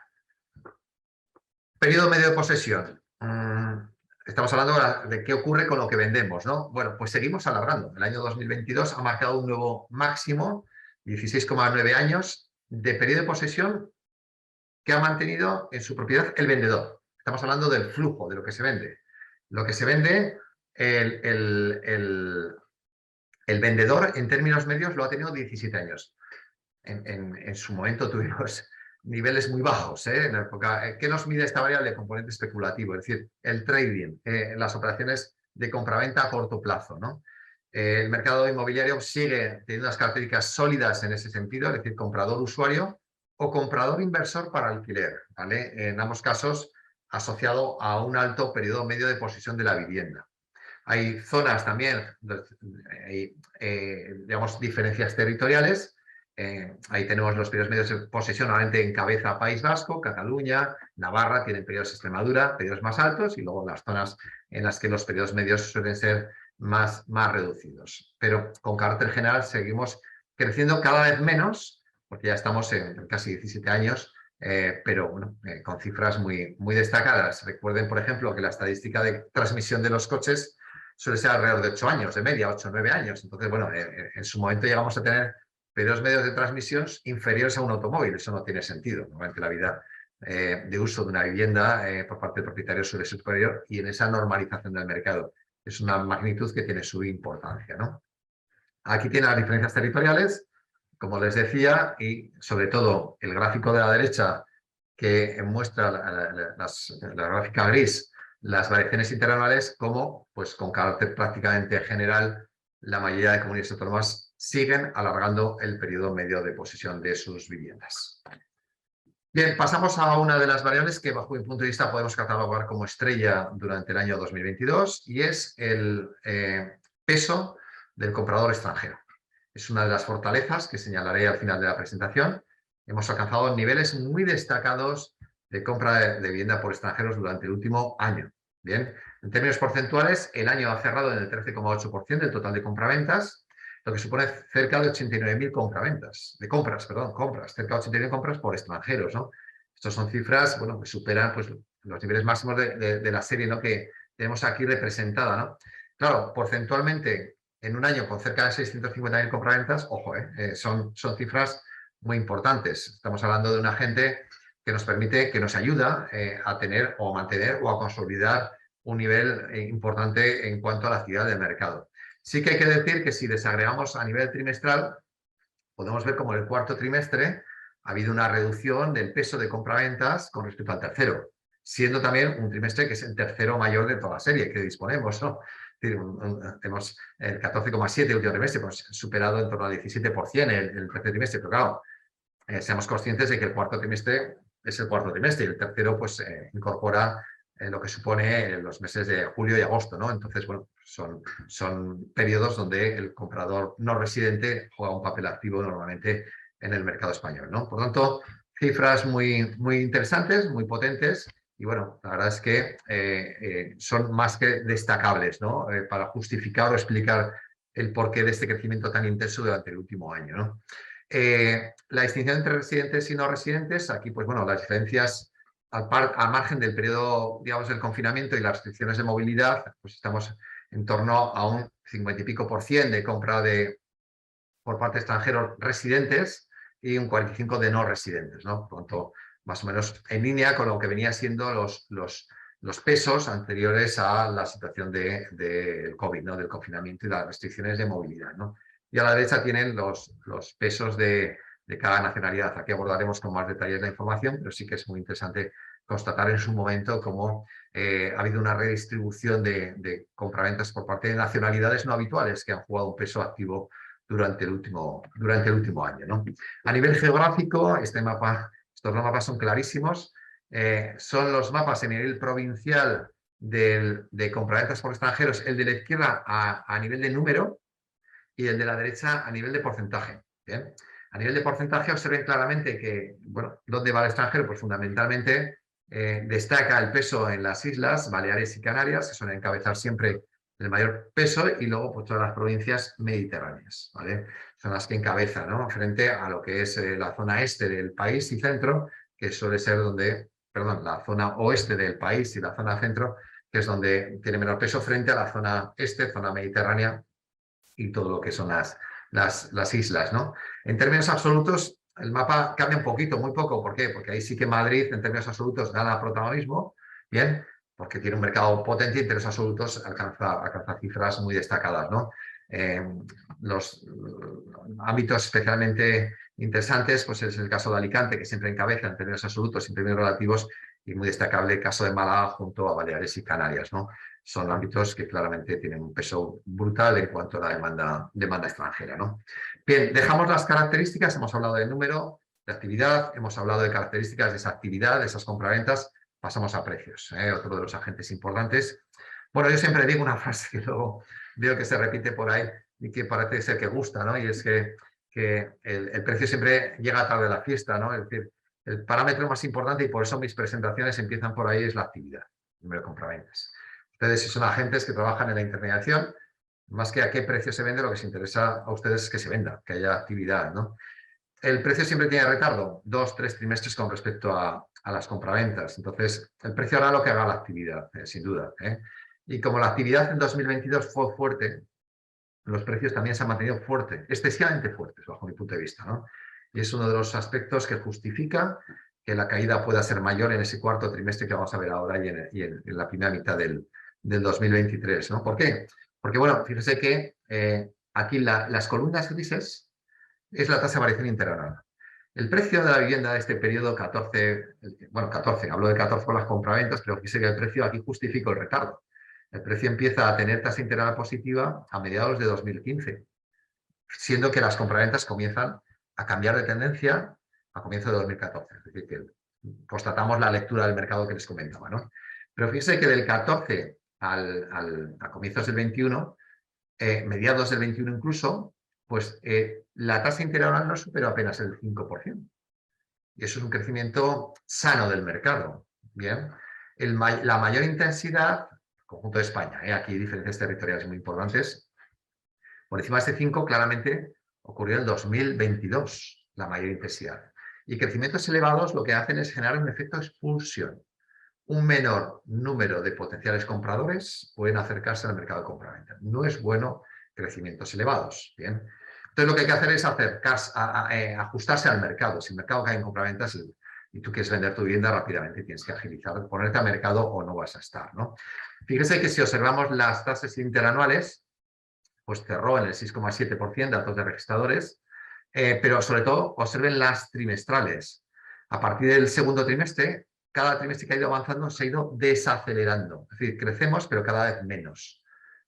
Periodo medio de posesión. Estamos hablando de qué ocurre con lo que vendemos, ¿no? Bueno, pues seguimos alargando. El año 2022 ha marcado un nuevo máximo, 16,9 años de periodo de posesión que ha mantenido en su propiedad el vendedor. Estamos hablando del flujo, de lo que se vende. Lo que se vende, el vendedor en términos medios lo ha tenido 17 años. En su momento tuvimos niveles muy bajos, en la época. ¿Qué nos mide esta variable? El componente especulativo, es decir, el trading, las operaciones de compraventa a corto plazo, ¿no? El mercado inmobiliario sigue teniendo unas características sólidas en ese sentido, es decir, comprador-usuario o comprador-inversor para alquiler, ¿vale? En ambos casos asociado a un alto periodo medio de posesión de la vivienda. Hay zonas también, digamos, diferencias territoriales. Ahí tenemos los periodos medios de posesión, normalmente encabeza País Vasco, Cataluña, Navarra, tienen periodos Extremadura, periodos más altos, y luego las zonas en las que los periodos medios suelen ser más reducidos. Pero con carácter general seguimos creciendo cada vez menos, porque ya estamos en casi 17 años, pero bueno, con cifras muy destacadas. Recuerden, por ejemplo, que la estadística de transmisión de los coches suele ser alrededor de 8 años, de media, 8 o 9 años. Entonces, bueno, en su momento llegamos a tener periodos medios de transmisión inferiores a un automóvil. Eso no tiene sentido. Normalmente la vida de uso de una vivienda por parte del propietario suele ser superior, y en esa normalización del mercado es una magnitud que tiene su importancia, ¿no? Aquí tiene las diferencias territoriales, como les decía, y sobre todo el gráfico de la derecha que muestra la gráfica gris, las variaciones interanuales, como pues con carácter prácticamente general la mayoría de comunidades autónomas siguen alargando el periodo medio de posesión de sus viviendas. Bien, pasamos a una de las variables que bajo mi punto de vista podemos catalogar como estrella durante el año 2022, y es el peso del comprador extranjero. Es una de las fortalezas que señalaré al final de la presentación. Hemos alcanzado niveles muy destacados de compra de vivienda por extranjeros durante el último año. Bien, en términos porcentuales, el año ha cerrado en el 13,8% del total de compraventas, lo que supone cerca de 89.000 compras, cerca de 89.000 compras por extranjeros, ¿no? Estas son cifras, bueno, que superan pues, los niveles máximos de la serie, ¿no?, que tenemos aquí representada, ¿no? Claro, porcentualmente, en un año con cerca de 650.000 compraventas, ojo, son cifras muy importantes. Estamos hablando de una gente que nos permite, que nos ayuda a tener o a mantener o a consolidar un nivel importante en cuanto a la actividad del mercado. Sí que hay que decir que si desagregamos a nivel trimestral, podemos ver como en el cuarto trimestre ha habido una reducción del peso de compraventas con respecto al tercero, siendo también un trimestre que es el tercero mayor de toda la serie que disponemos, ¿no? Tenemos el 14,7 último trimestre, pues superado en torno al 17% el tercer trimestre, pero claro, seamos conscientes de que el cuarto trimestre es el cuarto trimestre y el tercero pues incorpora lo que supone los meses de julio y agosto, ¿no? Entonces, bueno, son periodos donde el comprador no residente juega un papel activo normalmente en el mercado español, ¿no? Por lo tanto, cifras muy interesantes, muy potentes, y bueno, la verdad es que son más que destacables, ¿no? Para justificar o explicar el porqué de este crecimiento tan intenso durante el último año, ¿no? La distinción entre residentes y no residentes, aquí pues bueno, las diferencias al margen del periodo, digamos, del confinamiento y las restricciones de movilidad, pues estamos en torno a un 50 y pico % de compra por parte de extranjeros residentes y un 45% de no residentes, ¿no? Por lo tanto, más o menos en línea con lo que venía siendo los pesos anteriores a la situación del COVID, ¿no?, del confinamiento y las restricciones de movilidad, ¿no? Y a la derecha tienen los pesos de cada nacionalidad. Aquí abordaremos con más detalles la información, pero sí que es muy interesante constatar en su momento cómo ha habido una redistribución de compraventas por parte de nacionalidades no habituales que han jugado un peso activo durante el último año, ¿no? A nivel geográfico, estos mapas son clarísimos. Son los mapas a nivel provincial de compraventas por extranjeros, el de la izquierda a nivel de número y el de la derecha a nivel de porcentaje. ¿Bien? A nivel de porcentaje observen claramente que, bueno, ¿dónde va el extranjero? Pues fundamentalmente destaca el peso en las islas, Baleares y Canarias, que suelen encabezar siempre el mayor peso, y luego pues todas las provincias mediterráneas, ¿vale? Son las que encabezan, ¿no?, frente a lo que es la zona este del país y centro, que suele ser la zona oeste del país y la zona centro, que es donde tiene menor peso frente a la zona este, zona mediterránea, y todo lo que son las islas, ¿no? En términos absolutos, el mapa cambia un poquito, muy poco. ¿Por qué? Porque ahí sí que Madrid, en términos absolutos, gana protagonismo, bien, porque tiene un mercado potente y en términos absolutos alcanza cifras muy destacadas, ¿no? Los ámbitos especialmente interesantes, pues es el caso de Alicante, que siempre encabeza en términos absolutos y en términos relativos, y muy destacable el caso de Málaga junto a Baleares y Canarias, ¿no? son ámbitos que claramente tienen un peso brutal en cuanto a la demanda extranjera, ¿no? Bien, dejamos las características, hemos hablado del número de actividad, hemos hablado de características de esa actividad, de esas compraventas, pasamos a precios, otro de los agentes importantes. Bueno, yo siempre digo una frase que luego veo que se repite por ahí y que parece ser que gusta, ¿no? Y es que el precio siempre llega tarde a la fiesta, ¿no? Es decir, el parámetro más importante, y por eso mis presentaciones empiezan por ahí, es la actividad, el número de compraventas. Ustedes, si son agentes que trabajan en la intermediación, más que a qué precio se vende, lo que les interesa a ustedes es que se venda, que haya actividad, ¿no? El precio siempre tiene retardo, 2, 3 trimestres con respecto a las compraventas. Entonces, el precio hará lo que haga la actividad, sin duda. Y como la actividad en 2022 fue fuerte, los precios también se han mantenido fuertes, excesivamente fuertes, bajo mi punto de vista, ¿no? Y es uno de los aspectos que justifica que la caída pueda ser mayor en ese cuarto trimestre que vamos a ver ahora y en la primera mitad del 2023, ¿no? ¿Por qué? Porque, bueno, fíjese que aquí las columnas grises es la tasa de variación interanual. El precio de la vivienda de este periodo 14, hablo de 14 por las compraventas, pero fíjese que el precio aquí justifica el retardo. El precio empieza a tener tasa interanual positiva a mediados de 2015, siendo que las compraventas comienzan a cambiar de tendencia a comienzos de 2014. Es decir, que constatamos la lectura del mercado que les comentaba, ¿no? Pero fíjese que del 14 a comienzos del 21, mediados del 21 incluso, pues la tasa interanual no superó apenas el 5%. Y eso es un crecimiento sano del mercado. Bien, la mayor intensidad, conjunto de España, aquí hay diferencias territoriales muy importantes, por encima de este 5 claramente ocurrió en el 2022, la mayor intensidad. Y crecimientos elevados lo que hacen es generar un efecto de expulsión. Un menor número de potenciales compradores pueden acercarse al mercado de compraventa. No es bueno crecimientos elevados. Bien. Entonces lo que hay que hacer es ajustarse al mercado. Si el mercado cae en compraventas y tú quieres vender tu vivienda rápidamente, tienes que agilizar, ponerte al mercado o no vas a estar, ¿no? Fíjese que si observamos las tasas interanuales, pues cerró en el 6,7% datos de registradores, pero sobre todo observen las trimestrales. A partir del segundo trimestre, cada trimestre que ha ido avanzando se ha ido desacelerando. Es decir, crecemos, pero cada vez menos.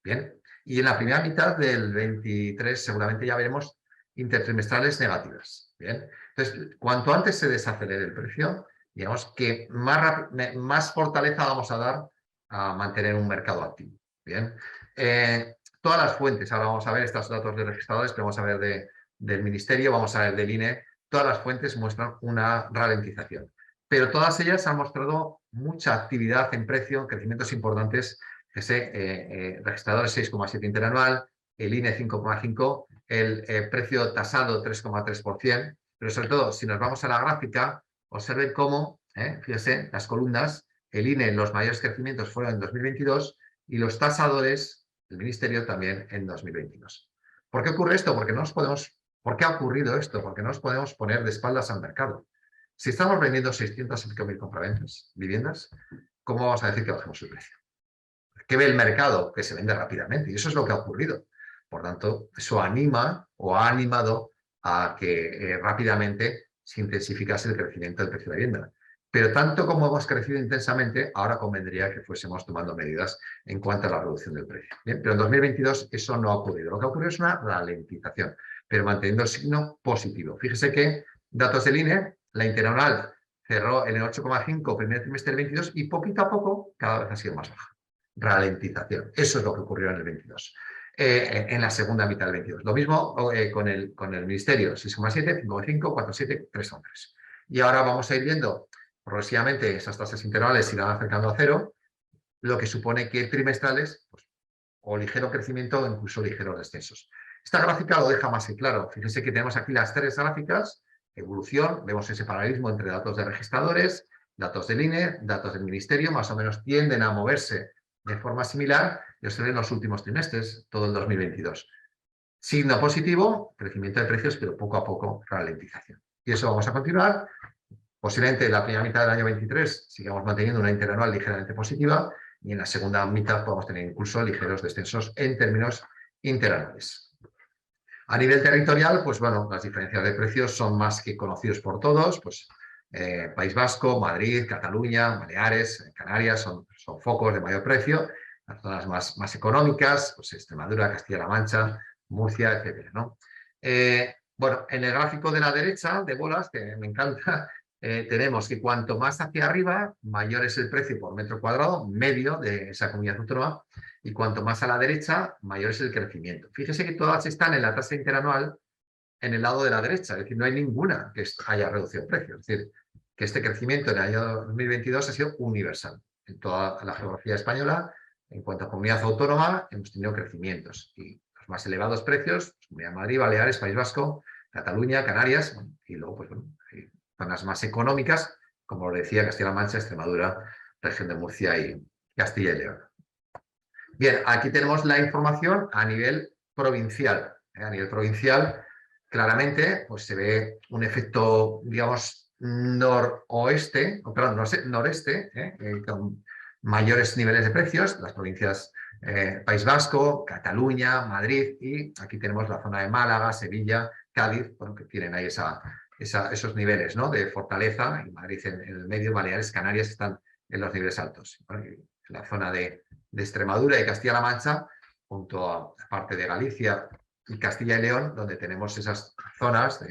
Bien. Y en la primera mitad del 23 seguramente ya veremos intertrimestrales negativas. Bien. Entonces, cuanto antes se desacelere el precio, digamos que más fortaleza vamos a dar a mantener un mercado activo. Bien. Todas las fuentes, ahora vamos a ver estos datos de registradores, pero vamos a ver del Ministerio, vamos a ver del INE, todas las fuentes muestran una ralentización. Pero todas ellas han mostrado mucha actividad en precio, crecimientos importantes, registradores 6,7 interanual, el INE 5,5, el precio tasado 3,3%, pero sobre todo, si nos vamos a la gráfica, observen cómo, fíjense, las columnas, el INE, los mayores crecimientos fueron en 2022 y los tasadores, el Ministerio también en 2022. ¿Por qué ocurre esto? ¿Por qué ha ocurrido esto? Porque no nos podemos poner de espaldas al mercado. Si estamos vendiendo 600.000 compraventas, viviendas, ¿cómo vamos a decir que bajemos el precio? ¿Qué ve el mercado? Que se vende rápidamente. Y eso es lo que ha ocurrido. Por tanto, eso anima o ha animado a que rápidamente se intensificase el crecimiento del precio de la vivienda. Pero tanto como hemos crecido intensamente, ahora convendría que fuésemos tomando medidas en cuanto a la reducción del precio. Bien, pero en 2022 eso no ha ocurrido. Lo que ha ocurrido es una ralentización, pero manteniendo el signo positivo. Fíjese que datos del INE, la interanual cerró en el 8,5 primer trimestre del 22 y poquito a poco cada vez ha sido más baja. Ralentización. Eso es lo que ocurrió en el 22. En la segunda mitad del 22. Lo mismo con el Ministerio, 6,7, 5,5, 4,7, 3,3. Y ahora vamos a ir viendo progresivamente esas tasas interanuales se irán acercando a cero, lo que supone que trimestrales, pues, o ligero crecimiento o incluso ligeros descensos. Esta gráfica lo deja más que claro. Fíjense que tenemos aquí las tres gráficas, evolución, vemos ese paralelismo entre datos de registradores, datos del INE, datos del Ministerio, más o menos tienden a moverse de forma similar y observen los últimos trimestres, todo el 2022. Signo positivo, crecimiento de precios, pero poco a poco ralentización. Y eso vamos a continuar. Posiblemente en la primera mitad del año 23 sigamos manteniendo una interanual ligeramente positiva y en la segunda mitad podamos tener incluso ligeros descensos en términos interanuales. A nivel territorial, pues bueno, las diferencias de precios son más que conocidos por todos, pues País Vasco, Madrid, Cataluña, Baleares, Canarias son focos de mayor precio las zonas más económicas, pues Extremadura, Castilla-La Mancha, Murcia, etcétera, ¿no? Bueno, en el gráfico de la derecha, de bolas, que me encanta, tenemos que cuanto más hacia arriba, mayor es el precio por metro cuadrado medio de esa comunidad autónoma, y cuanto más a la derecha, mayor es el crecimiento. Fíjese que todas están en la tasa interanual en el lado de la derecha, es decir, no hay ninguna que haya reducido el precio. Es decir, que este crecimiento en el año 2022 ha sido universal. En toda la geografía española, en cuanto a comunidad autónoma, hemos tenido crecimientos. Y los más elevados precios, pues, Comunidad de Madrid, Baleares, País Vasco, Cataluña, Canarias, bueno, y luego, pues bueno, hay zonas más económicas, como lo decía, Castilla-La Mancha, Extremadura, región de Murcia y Castilla y León. Bien, aquí tenemos la información a nivel provincial. A nivel provincial, claramente, pues se ve un efecto, digamos, noreste, con mayores niveles de precios, las provincias País Vasco, Cataluña, Madrid, y aquí tenemos la zona de Málaga, Sevilla, Cádiz, bueno, que tienen ahí esos niveles, ¿no?, de fortaleza, y Madrid en el medio, Baleares, Canarias están en los niveles altos. Bueno, la zona de Extremadura y Castilla-La Mancha, junto a la parte de Galicia y Castilla y León, donde tenemos esas zonas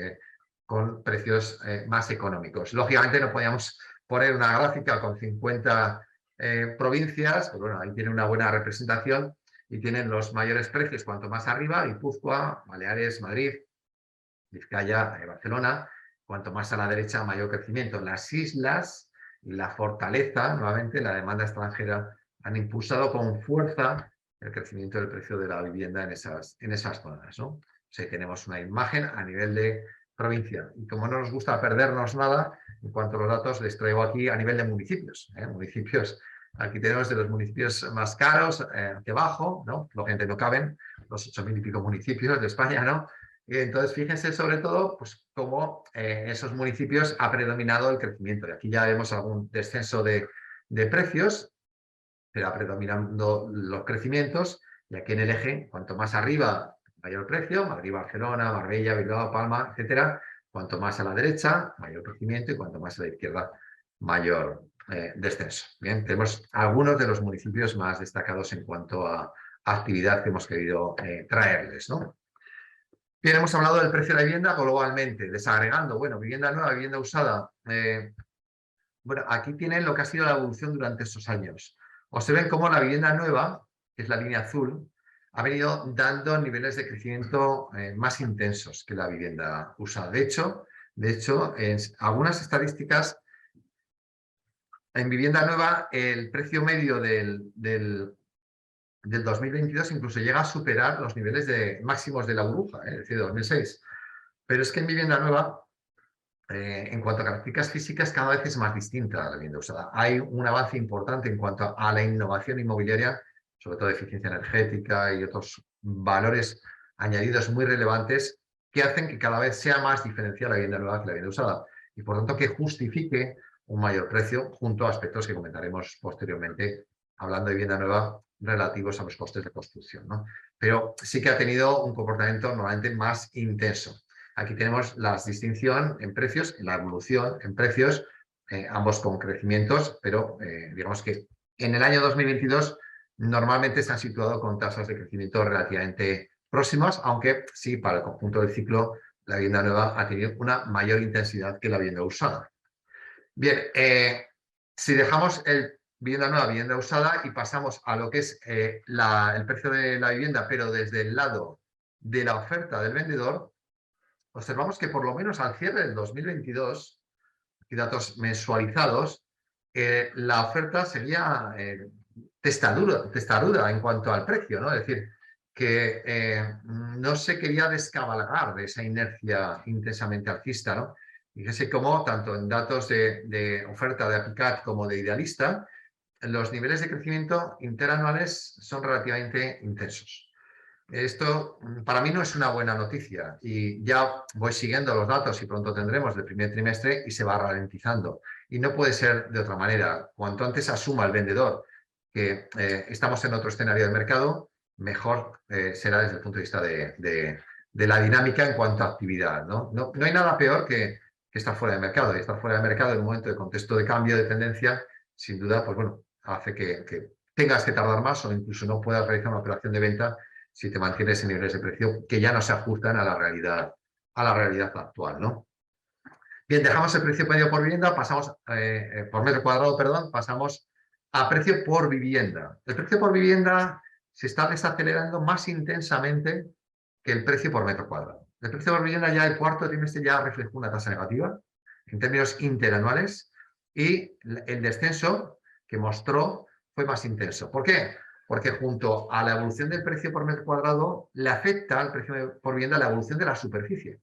con precios más económicos. Lógicamente no podíamos poner una gráfica con 50 provincias, pero bueno, ahí tiene una buena representación y tienen los mayores precios cuanto más arriba: Guipúzcoa, Baleares, Madrid, Vizcaya, Barcelona. Cuanto más a la derecha, mayor crecimiento. Las islas y la fortaleza, nuevamente, la demanda extranjera, han impulsado con fuerza el crecimiento del precio de la vivienda en esas zonas, ¿no? O sea, tenemos una imagen a nivel de provincia. Y como no nos gusta perdernos nada, en cuanto a los datos, les traigo aquí a nivel de municipios. Municipios, aquí tenemos de los municipios más caros, hacia abajo, ¿no? Lógicamente no caben los 8.000 y pico municipios de España, ¿no? Y entonces, fíjense sobre todo, pues, cómo en esos municipios ha predominado el crecimiento. Y aquí ya vemos algún descenso de precios, pero ha predominando los crecimientos, y aquí en el eje, cuanto más arriba, mayor precio: Madrid, Barcelona, Marbella, Bilbao, Palma, etcétera. Cuanto más a la derecha, mayor crecimiento, y cuanto más a la izquierda, mayor descenso. Bien, tenemos algunos de los municipios más destacados en cuanto a actividad que hemos querido traerles, ¿no? Bien, hemos hablado del precio de la vivienda globalmente, desagregando, bueno, vivienda nueva, vivienda usada. Bueno, aquí tienen lo que ha sido la evolución durante estos años. Observen cómo la vivienda nueva, que es la línea azul, ha venido dando niveles de crecimiento más intensos que la vivienda usada. De hecho, en algunas estadísticas, en vivienda nueva, el precio medio del 2022 incluso llega a superar los niveles máximos de la burbuja, es decir, 2006. Pero es que en vivienda nueva, en cuanto a características físicas, cada vez es más distinta a la vivienda usada. Hay un avance importante en cuanto a la innovación inmobiliaria, sobre todo de eficiencia energética y otros valores añadidos muy relevantes, que hacen que cada vez sea más diferencial la vivienda nueva que la vivienda usada, y por tanto que justifique un mayor precio, junto a aspectos que comentaremos posteriormente, hablando de vivienda nueva, relativos a los costes de construcción, ¿no? Pero sí que ha tenido un comportamiento normalmente más intenso. Aquí tenemos la distinción en precios, la evolución en precios, ambos con crecimientos, pero digamos que en el año 2022 normalmente se han situado con tasas de crecimiento relativamente próximas, aunque sí, para el conjunto del ciclo, la vivienda nueva ha tenido una mayor intensidad que la vivienda usada. Bien, si dejamos el vivienda nueva, vivienda usada, y pasamos a lo que es el precio de la vivienda, pero desde el lado de la oferta del vendedor, observamos que por lo menos al cierre del 2022, y datos mensualizados, la oferta sería testaruda en cuanto al precio, ¿no? Es decir, que no se quería descabalgar de esa inercia intensamente alcista, ¿no? Fíjese cómo, tanto en datos de oferta de Apicat como de Idealista, los niveles de crecimiento interanuales son relativamente intensos. Esto para mí no es una buena noticia, y ya voy siguiendo los datos y pronto tendremos el primer trimestre y se va ralentizando. Y no puede ser de otra manera. Cuanto antes asuma el vendedor que estamos en otro escenario del mercado, mejor será desde el punto de vista de la dinámica en cuanto a actividad, ¿no? No hay nada peor que estar fuera de mercado. Y estar fuera de mercado en un momento de contexto de cambio de tendencia, sin duda, pues bueno, hace que tengas que tardar más o incluso no puedas realizar una operación de venta si te mantienes en niveles de precio que ya no se ajustan a la realidad actual, ¿no? Bien, dejamos el precio medio por vivienda, pasamos por metro cuadrado, perdón, pasamos a precio por vivienda. El precio por vivienda se está desacelerando más intensamente que el precio por metro cuadrado. El precio por vivienda ya el cuarto trimestre ya reflejó una tasa negativa en términos interanuales y el descenso que mostró fue más intenso. ¿Por qué? Porque junto a la evolución del precio por metro cuadrado le afecta al precio por vivienda la evolución de la superficie.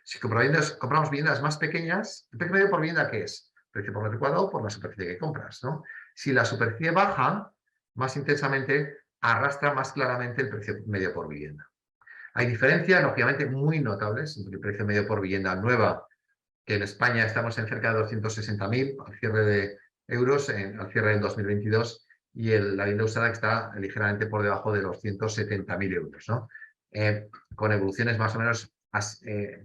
Si compramos viviendas más pequeñas, ¿el precio medio por vivienda qué es? Precio por metro cuadrado por la superficie que compras, ¿no? Si la superficie baja, más intensamente arrastra más claramente el precio medio por vivienda. Hay diferencias, lógicamente, muy notables entre el precio medio por vivienda nueva, que en España estamos en cerca de 260.000 al cierre de euros, al cierre del 2022, y la vivienda usada que está ligeramente por debajo de los 170.000 euros, ¿no? Con evoluciones más o menos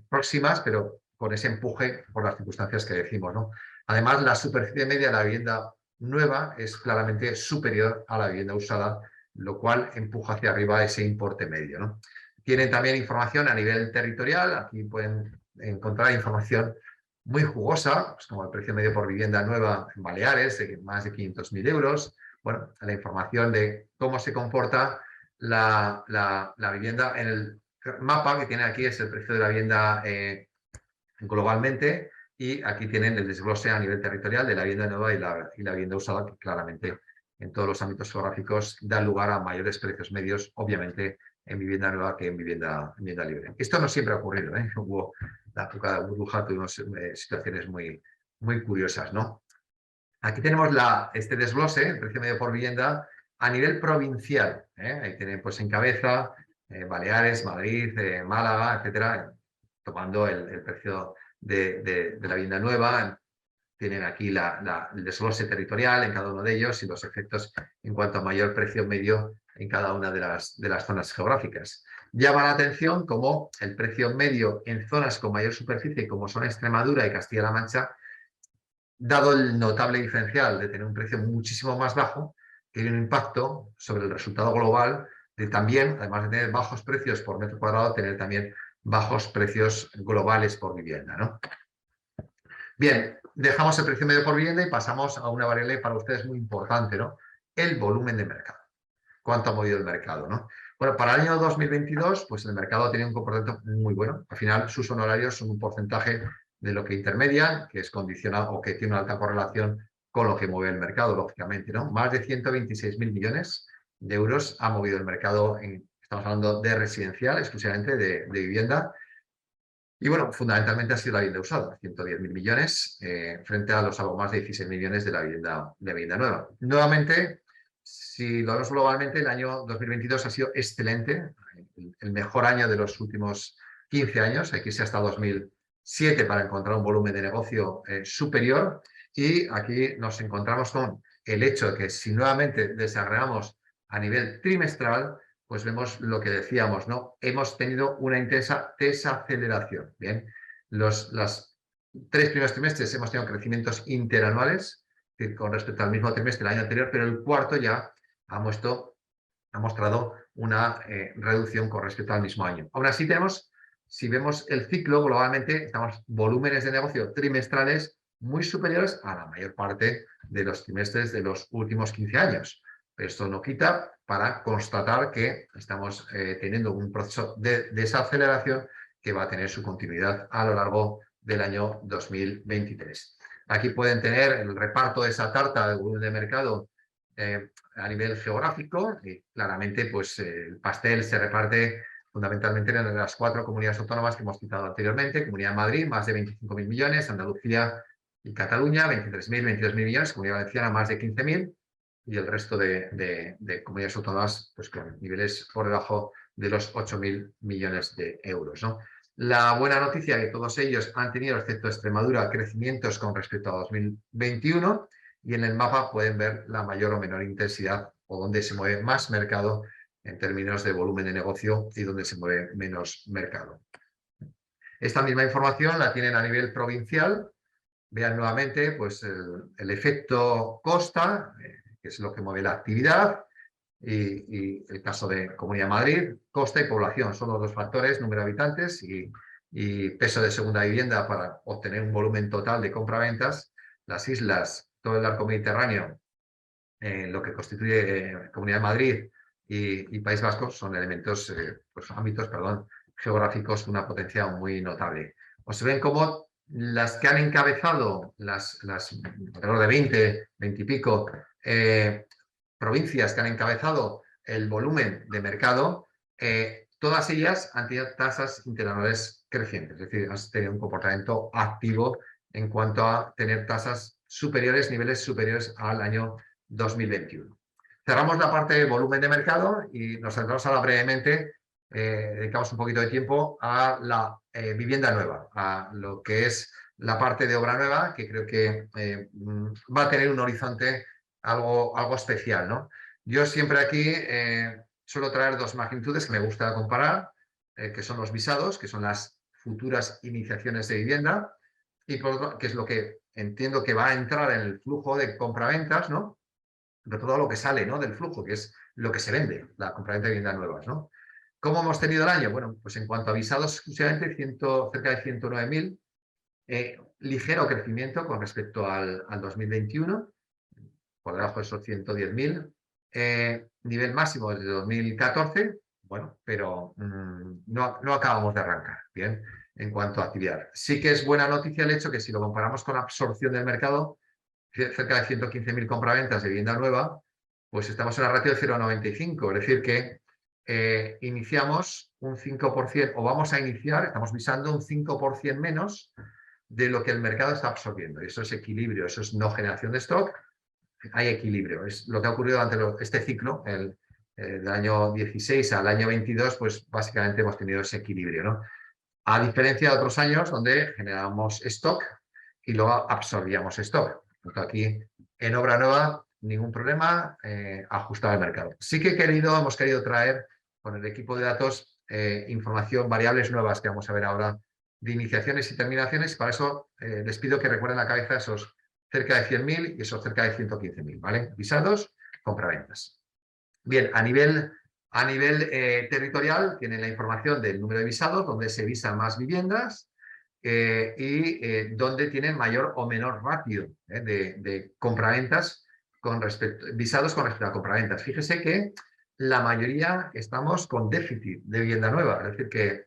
próximas, pero con ese empuje por las circunstancias que decimos, ¿no? Además, la superficie media de la vivienda nueva es claramente superior a la vivienda usada, lo cual empuja hacia arriba ese importe medio, ¿no? Tienen también información a nivel territorial, aquí pueden encontrar información muy jugosa, pues como el precio medio por vivienda nueva en Baleares, de más de 500.000 euros, bueno, la información de cómo se comporta la vivienda en el mapa que tiene aquí es el precio de la vivienda globalmente, y aquí tienen el desglose a nivel territorial de la vivienda nueva y la vivienda usada, que claramente en todos los ámbitos geográficos dan lugar a mayores precios medios, obviamente en vivienda nueva que en vivienda libre. Esto no siempre ha ocurrido, ¿eh? Hubo la época de burbuja, tuvimos situaciones muy, muy curiosas, ¿no? Aquí tenemos este desglose, el precio medio por vivienda, a nivel provincial, ¿eh? Ahí tienen pues en cabeza Baleares, Madrid, Málaga, etcétera, tomando el precio de la vivienda nueva. Tienen aquí el desglose territorial en cada uno de ellos y los efectos en cuanto a mayor precio medio en cada una de las zonas geográficas. Llama la atención como el precio medio en zonas con mayor superficie, como son Extremadura y Castilla-La Mancha, dado el notable diferencial de tener un precio muchísimo más bajo, tiene un impacto sobre el resultado global de también, además de tener bajos precios por metro cuadrado, tener también bajos precios globales por vivienda, ¿no? Bien, dejamos el precio medio por vivienda y pasamos a una variable para ustedes muy importante, ¿no? El volumen de mercado. ¿Cuánto ha movido el mercado, no? Bueno, para el año 2022, pues el mercado tiene un comportamiento muy bueno. Al final, sus honorarios son un porcentaje de lo que intermedian, que es condicionado o que tiene una alta correlación con lo que mueve el mercado, lógicamente, ¿no? Más de 126.000 millones de euros ha movido el mercado, estamos hablando de residencial, exclusivamente de vivienda. Y bueno, fundamentalmente ha sido la vivienda usada, 110.000 millones, frente a los algo más de 16 millones de la vivienda nueva. Nuevamente, si lo vemos globalmente, el año 2022 ha sido excelente, el mejor año de los últimos 15 años, hay que irse hasta 2007 para encontrar un volumen de negocio superior, y aquí nos encontramos con el hecho de que si nuevamente desagregamos a nivel trimestral, pues vemos lo que decíamos, ¿no? Hemos tenido una intensa desaceleración. Bien, los 3 primeros trimestres hemos tenido crecimientos interanuales con respecto al mismo trimestre del año anterior, pero el cuarto ya ha mostrado una reducción con respecto al mismo año. Aún así tenemos, si vemos el ciclo globalmente, estamos volúmenes de negocio trimestrales muy superiores a la mayor parte de los trimestres de los últimos 15 años. Esto no quita para constatar que estamos teniendo un proceso de desaceleración que va a tener su continuidad a lo largo del año 2023. Aquí pueden tener el reparto de esa tarta de volumen de mercado a nivel geográfico, y claramente pues, el pastel se reparte fundamentalmente en las 4 comunidades autónomas que hemos citado anteriormente: Comunidad de Madrid, más de 25.000 millones, Andalucía y Cataluña, 23.000, 22.000 millones, Comunidad Valenciana, más de 15.000, y el resto de comunidades autónomas pues, con niveles por debajo de los 8.000 millones de euros, ¿no? La buena noticia es que todos ellos han tenido, excepto Extremadura, crecimientos con respecto a 2021, y en el mapa pueden ver la mayor o menor intensidad o donde se mueve más mercado en términos de volumen de negocio y donde se mueve menos mercado. Esta misma información la tienen a nivel provincial. Vean nuevamente pues, el efecto costa, que es lo que mueve la actividad, y el caso de Comunidad de Madrid, costa y población, son los dos factores, número de habitantes y peso de segunda vivienda para obtener un volumen total de compraventas. Las islas, todo el arco mediterráneo, lo que constituye Comunidad de Madrid y País Vasco son elementos, ámbitos, geográficos con una potencia muy notable. Os ven como las que han encabezado, las alrededor de 20 y pico provincias que han encabezado el volumen de mercado, todas ellas han tenido tasas interanuales crecientes, es decir, han tenido un comportamiento activo en cuanto a tener tasas superiores, niveles superiores al año 2021. Cerramos la parte de volumen de mercado y nos centramos ahora brevemente, dedicamos un poquito de tiempo a la vivienda nueva, a lo que es la parte de obra nueva, que creo que va a tener un horizonte algo especial, ¿no? Yo siempre aquí suelo traer dos magnitudes que me gusta comparar, que son los visados, que son las futuras iniciaciones de vivienda, y por otro, que es lo que entiendo que va a entrar en el flujo de compraventas, ¿no? De todo lo que sale, ¿no?, del flujo, que es lo que se vende, la compraventa de viviendas nuevas, ¿no? ¿Cómo hemos tenido el año? Bueno, pues en cuanto a visados exclusivamente, cerca de 109.000, ligero crecimiento con respecto al 2021, por debajo de esos 110.000, nivel máximo desde 2014, bueno, pero no acabamos de arrancar, ¿bien? En cuanto a actividad. Sí que es buena noticia el hecho que si lo comparamos con la absorción del mercado, cerca de 115.000 compraventas de vivienda nueva, pues estamos en la ratio de 0,95, es decir que iniciamos un 5%, o vamos a iniciar, estamos visando un 5% menos de lo que el mercado está absorbiendo. Y eso es equilibrio, eso es no generación de stock, hay equilibrio. Es lo que ha ocurrido durante este ciclo, del año 16 al año 22, pues básicamente hemos tenido ese equilibrio, ¿no? A diferencia de otros años donde generábamos stock y luego absorbíamos stock. Aquí en obra nueva, ningún problema, ajustado al mercado. Sí que hemos querido traer con el equipo de datos información, variables nuevas que vamos a ver ahora de iniciaciones y terminaciones. Para eso les pido que recuerden la cabeza esos cerca de 100.000 y esos cerca de 115.000, ¿vale? Visados, compraventas. Bien, a nivel territorial tienen la información del número de visados, donde se visan más viviendas, y donde tienen mayor o menor ratio de compraventas visados con respecto a compraventas. Fíjese que la mayoría estamos con déficit de vivienda nueva, es decir que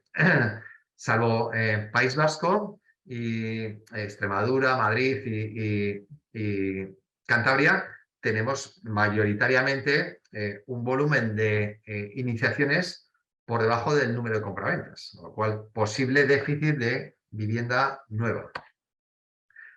salvo País Vasco y Extremadura, Madrid y Cantabria, tenemos mayoritariamente un volumen de iniciaciones por debajo del número de compraventas, con lo cual posible déficit de vivienda nueva.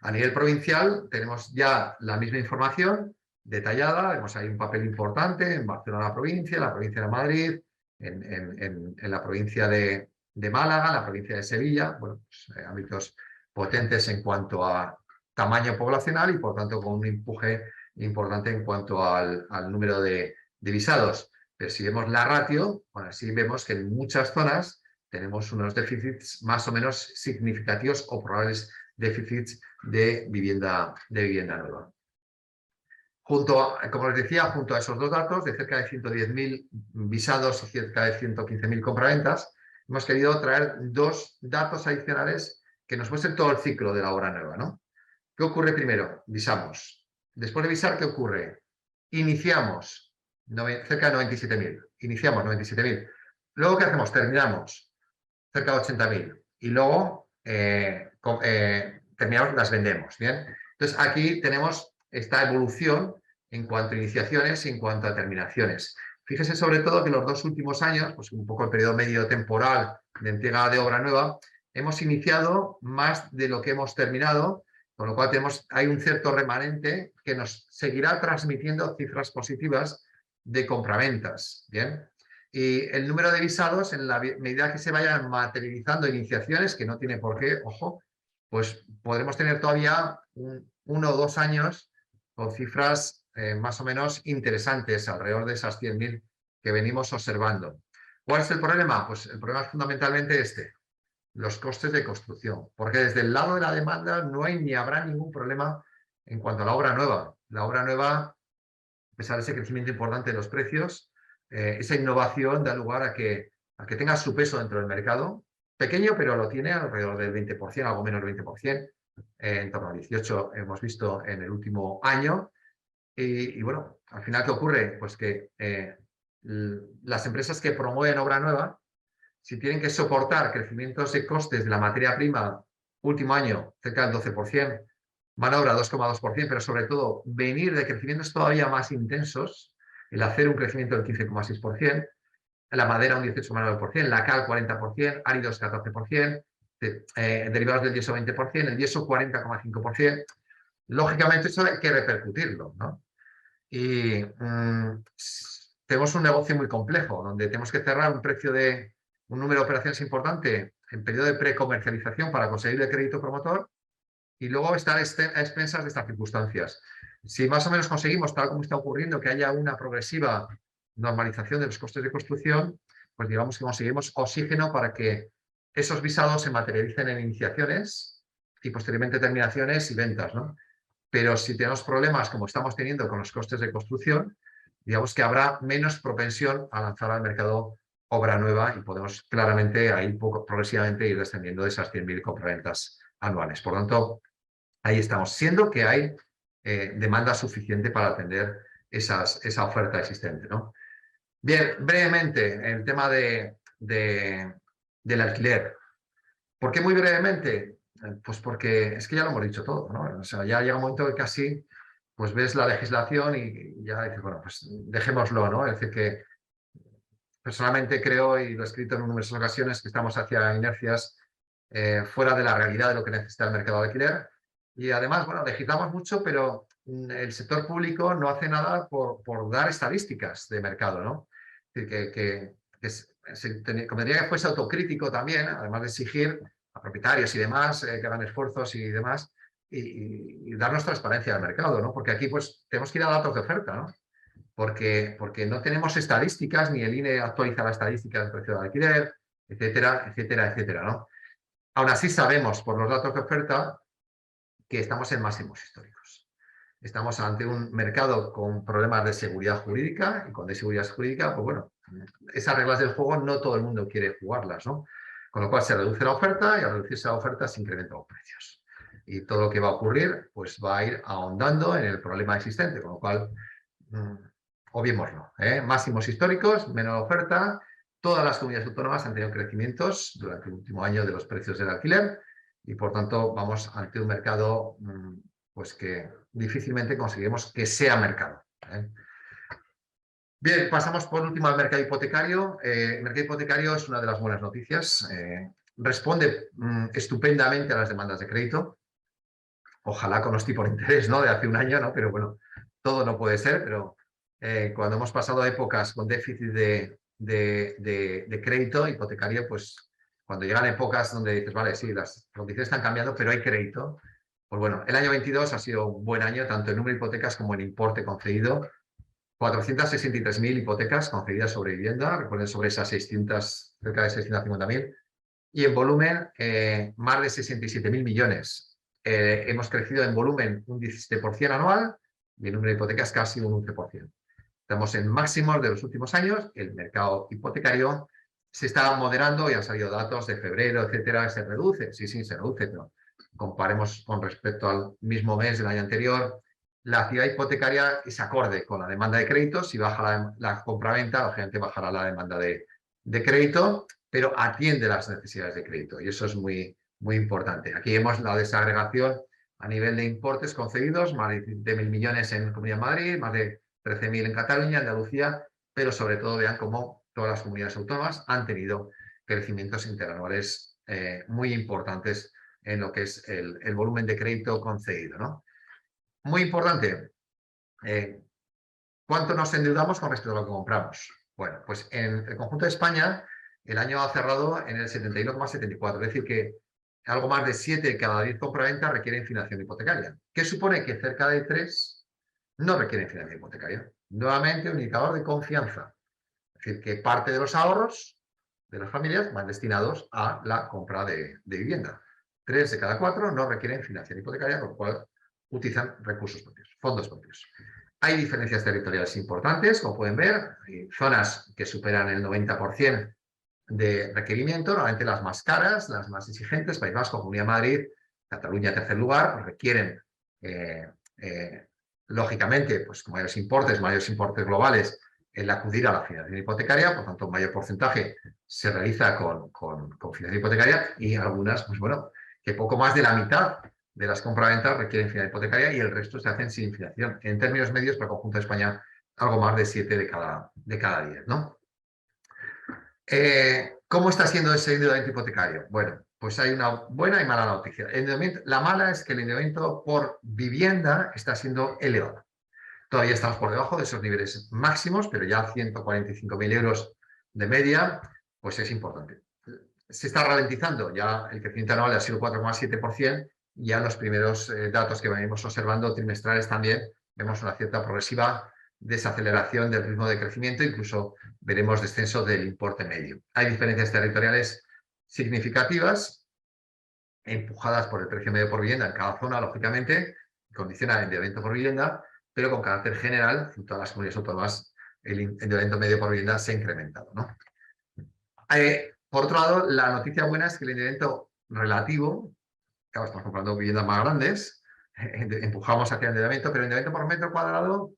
A nivel provincial tenemos ya la misma información detallada, vemos ahí un papel importante en Barcelona la provincia de Madrid, en la provincia de Málaga, la provincia de Sevilla, bueno, pues, ámbitos potentes en cuanto a tamaño poblacional y por tanto con un empuje importante en cuanto al número de visados. Pero si vemos la ratio, bueno, sí vemos que en muchas zonas tenemos unos déficits más o menos significativos o probables déficits de vivienda nueva. Como les decía, junto a esos dos datos, de cerca de 110.000 visados y cerca de 115.000 compraventas, hemos querido traer dos datos adicionales que nos muestren todo el ciclo de la obra nueva, ¿no? ¿Qué ocurre primero? Visamos. Después de visar, ¿qué ocurre? Iniciamos cerca de 97.000. Iniciamos 97.000. Luego, ¿qué hacemos? Terminamos cerca de 80.000. Y luego terminamos, las vendemos. ¿Bien? Entonces, aquí tenemos esta evolución en cuanto a iniciaciones y en cuanto a terminaciones. Fíjese sobre todo que los dos últimos años, pues un poco el periodo medio temporal de entrega de obra nueva, hemos iniciado más de lo que hemos terminado, con lo cual hay un cierto remanente que nos seguirá transmitiendo cifras positivas de compraventas. ¿Bien? Y el número de visados, en la medida que se vayan materializando iniciaciones, que no tiene por qué, ojo, pues podremos tener todavía 1 o 2 años con cifras más o menos interesantes, alrededor de esas 100.000 que venimos observando. ¿Cuál es el problema? Pues el problema es fundamentalmente los costes de construcción, porque desde el lado de la demanda no hay ni habrá ningún problema en cuanto a la obra nueva. La obra nueva pesar de ese crecimiento importante de los precios, esa innovación da lugar a que tenga su peso dentro del mercado, pequeño, pero lo tiene alrededor del 20%, algo menos del 20%, en torno al 18% hemos visto en el último año. Y bueno, al final, ¿qué ocurre? Pues que las empresas que promueven obra nueva, si tienen que soportar crecimientos de costes de la materia prima último año, cerca del 12%, mano de obra 2,2%, pero sobre todo venir de crecimientos todavía más intensos, el acero un crecimiento del 15,6%, la madera un 18,9%, la cal 40%, áridos 14%, derivados del yeso 20%, el yeso 40,5%. Lógicamente eso hay que repercutirlo, ¿no? Y tenemos un negocio muy complejo, donde tenemos que cerrar un precio de un número de operaciones importante en periodo de precomercialización para conseguir el crédito promotor y luego estar a expensas de estas circunstancias. Si más o menos conseguimos, tal como está ocurriendo, que haya una progresiva normalización de los costes de construcción, pues digamos que conseguimos oxígeno para que esos visados se materialicen en iniciaciones y posteriormente terminaciones y ventas, ¿no? Pero si tenemos problemas como estamos teniendo con los costes de construcción, digamos que habrá menos propensión a lanzar al mercado obra nueva y podemos claramente ahí progresivamente ir descendiendo de esas 100.000 compraventas anuales. Por lo tanto, ahí estamos, siendo que hay demanda suficiente para atender esa oferta existente, ¿no? Bien, brevemente, el tema del alquiler. ¿Por qué muy brevemente? Pues porque es que ya lo hemos dicho todo, ¿no? O sea, ya llega un momento que casi pues ves la legislación y ya dices, bueno, pues dejémoslo, ¿no? Es decir, que personalmente creo, y lo he escrito en numerosas ocasiones, que estamos hacia inercias fuera de la realidad de lo que necesita el mercado de alquiler. Y además, bueno, legislamos mucho, pero el sector público no hace nada por dar estadísticas de mercado, ¿no? Es decir, convendría que fuese autocrítico también, además de exigir a propietarios y demás que hagan esfuerzos y demás, y darnos transparencia al mercado, ¿no? Porque aquí pues tenemos que ir a datos de oferta, ¿no? Porque no tenemos estadísticas, ni el INE actualiza las estadísticas del precio de alquiler, etcétera, etcétera, etcétera, ¿no? Aún así sabemos por los datos de oferta que estamos en máximos históricos. Estamos ante un mercado con problemas de seguridad jurídica, y con de seguridad jurídica, pues bueno, esas reglas del juego no todo el mundo quiere jugarlas, ¿no? Con lo cual se reduce la oferta y al reducirse la oferta se incrementan los precios. Y todo lo que va a ocurrir, pues va a ir ahondando en el problema existente, con lo cual, obviémoslo, máximos históricos, menos oferta. Todas las comunidades autónomas han tenido crecimientos durante el último año de los precios del alquiler y, por tanto, vamos ante un mercado pues que difícilmente conseguiremos que sea mercado. Bien, pasamos por último al mercado hipotecario. El mercado hipotecario es una de las buenas noticias. Responde estupendamente a las demandas de crédito. Ojalá con los tipos de interés, ¿no? De hace un año, ¿no? Pero bueno, todo no puede ser, pero cuando hemos pasado épocas con déficit de crédito hipotecario, pues cuando llegan épocas donde dices, vale, sí, las condiciones están cambiando, pero hay crédito. Pues bueno, el año 22 ha sido un buen año, tanto en número de hipotecas como en importe concedido. 463.000 hipotecas concedidas sobre vivienda, recuerden, sobre esas cerca de 650.000. Y en volumen, más de 67.000 millones. Hemos crecido en volumen un 17% anual y en número de hipotecas casi un 11%. Estamos en máximos de los últimos años. El mercado hipotecario se está moderando y han salido datos de febrero, etcétera. ¿Se reduce? Sí, se reduce, pero comparemos con respecto al mismo mes del año anterior. La actividad hipotecaria es acorde con la demanda de crédito. Si baja la compraventa, lógicamente bajará la demanda de crédito, pero atiende las necesidades de crédito y eso es muy, muy importante. Aquí vemos la desagregación a nivel de importes concedidos, más de 20.000 millones en Comunidad de Madrid, más de 13.000 en Cataluña, Andalucía, pero sobre todo vean cómo todas las comunidades autónomas han tenido crecimientos interanuales muy importantes en lo que es el volumen de crédito concedido, ¿no? Muy importante, ¿cuánto nos endeudamos con respecto a lo que compramos? Bueno, pues en el conjunto de España el año ha cerrado en el 71,74, es decir que algo más de 7 de cada 10 compraventas requieren financiación hipotecaria, que supone que cerca de 3 no requieren financiación hipotecaria. Nuevamente, un indicador de confianza, es decir, que parte de los ahorros de las familias van destinados a la compra de vivienda. 3 de cada 4 no requieren financiación hipotecaria, con lo cual utilizan recursos propios, fondos propios. Hay diferencias territoriales importantes, como pueden ver, hay zonas que superan el 90% de requerimiento, normalmente las más caras, las más exigentes, País Vasco, Comunidad de Madrid, Cataluña, tercer lugar, pues requieren, lógicamente, pues mayores importes globales, el acudir a la financiación hipotecaria, por tanto, un mayor porcentaje se realiza con financiación hipotecaria y algunas, pues bueno, que poco más de la mitad de las compraventas requieren financiación hipotecaria y el resto se hacen sin financiación. En términos medios, para el conjunto de España, algo más de 7 de cada 10, ¿no? ¿Cómo está siendo ese endeudamiento hipotecario? Bueno, pues hay una buena y mala noticia. La mala es que el endeudamiento por vivienda está siendo elevado. Todavía estamos por debajo de esos niveles máximos, pero ya 145.000 euros de media, pues es importante. Se está ralentizando, ya el crecimiento anual ha sido 4,7%, ya en los primeros datos que venimos observando trimestrales también vemos una cierta progresiva desaceleración del ritmo de crecimiento, incluso veremos descenso del importe medio. Hay diferencias territoriales significativas, empujadas por el precio medio por vivienda en cada zona, lógicamente, condiciona el endeudamiento por vivienda, pero con carácter general, en todas las comunidades autónomas, el endeudamiento medio por vivienda se ha incrementado, ¿no? Por otro lado, la noticia buena es que el endeudamiento relativo, claro, estamos comprando viviendas más grandes, empujamos hacia el endeudamiento, pero el endeudamiento por metro cuadrado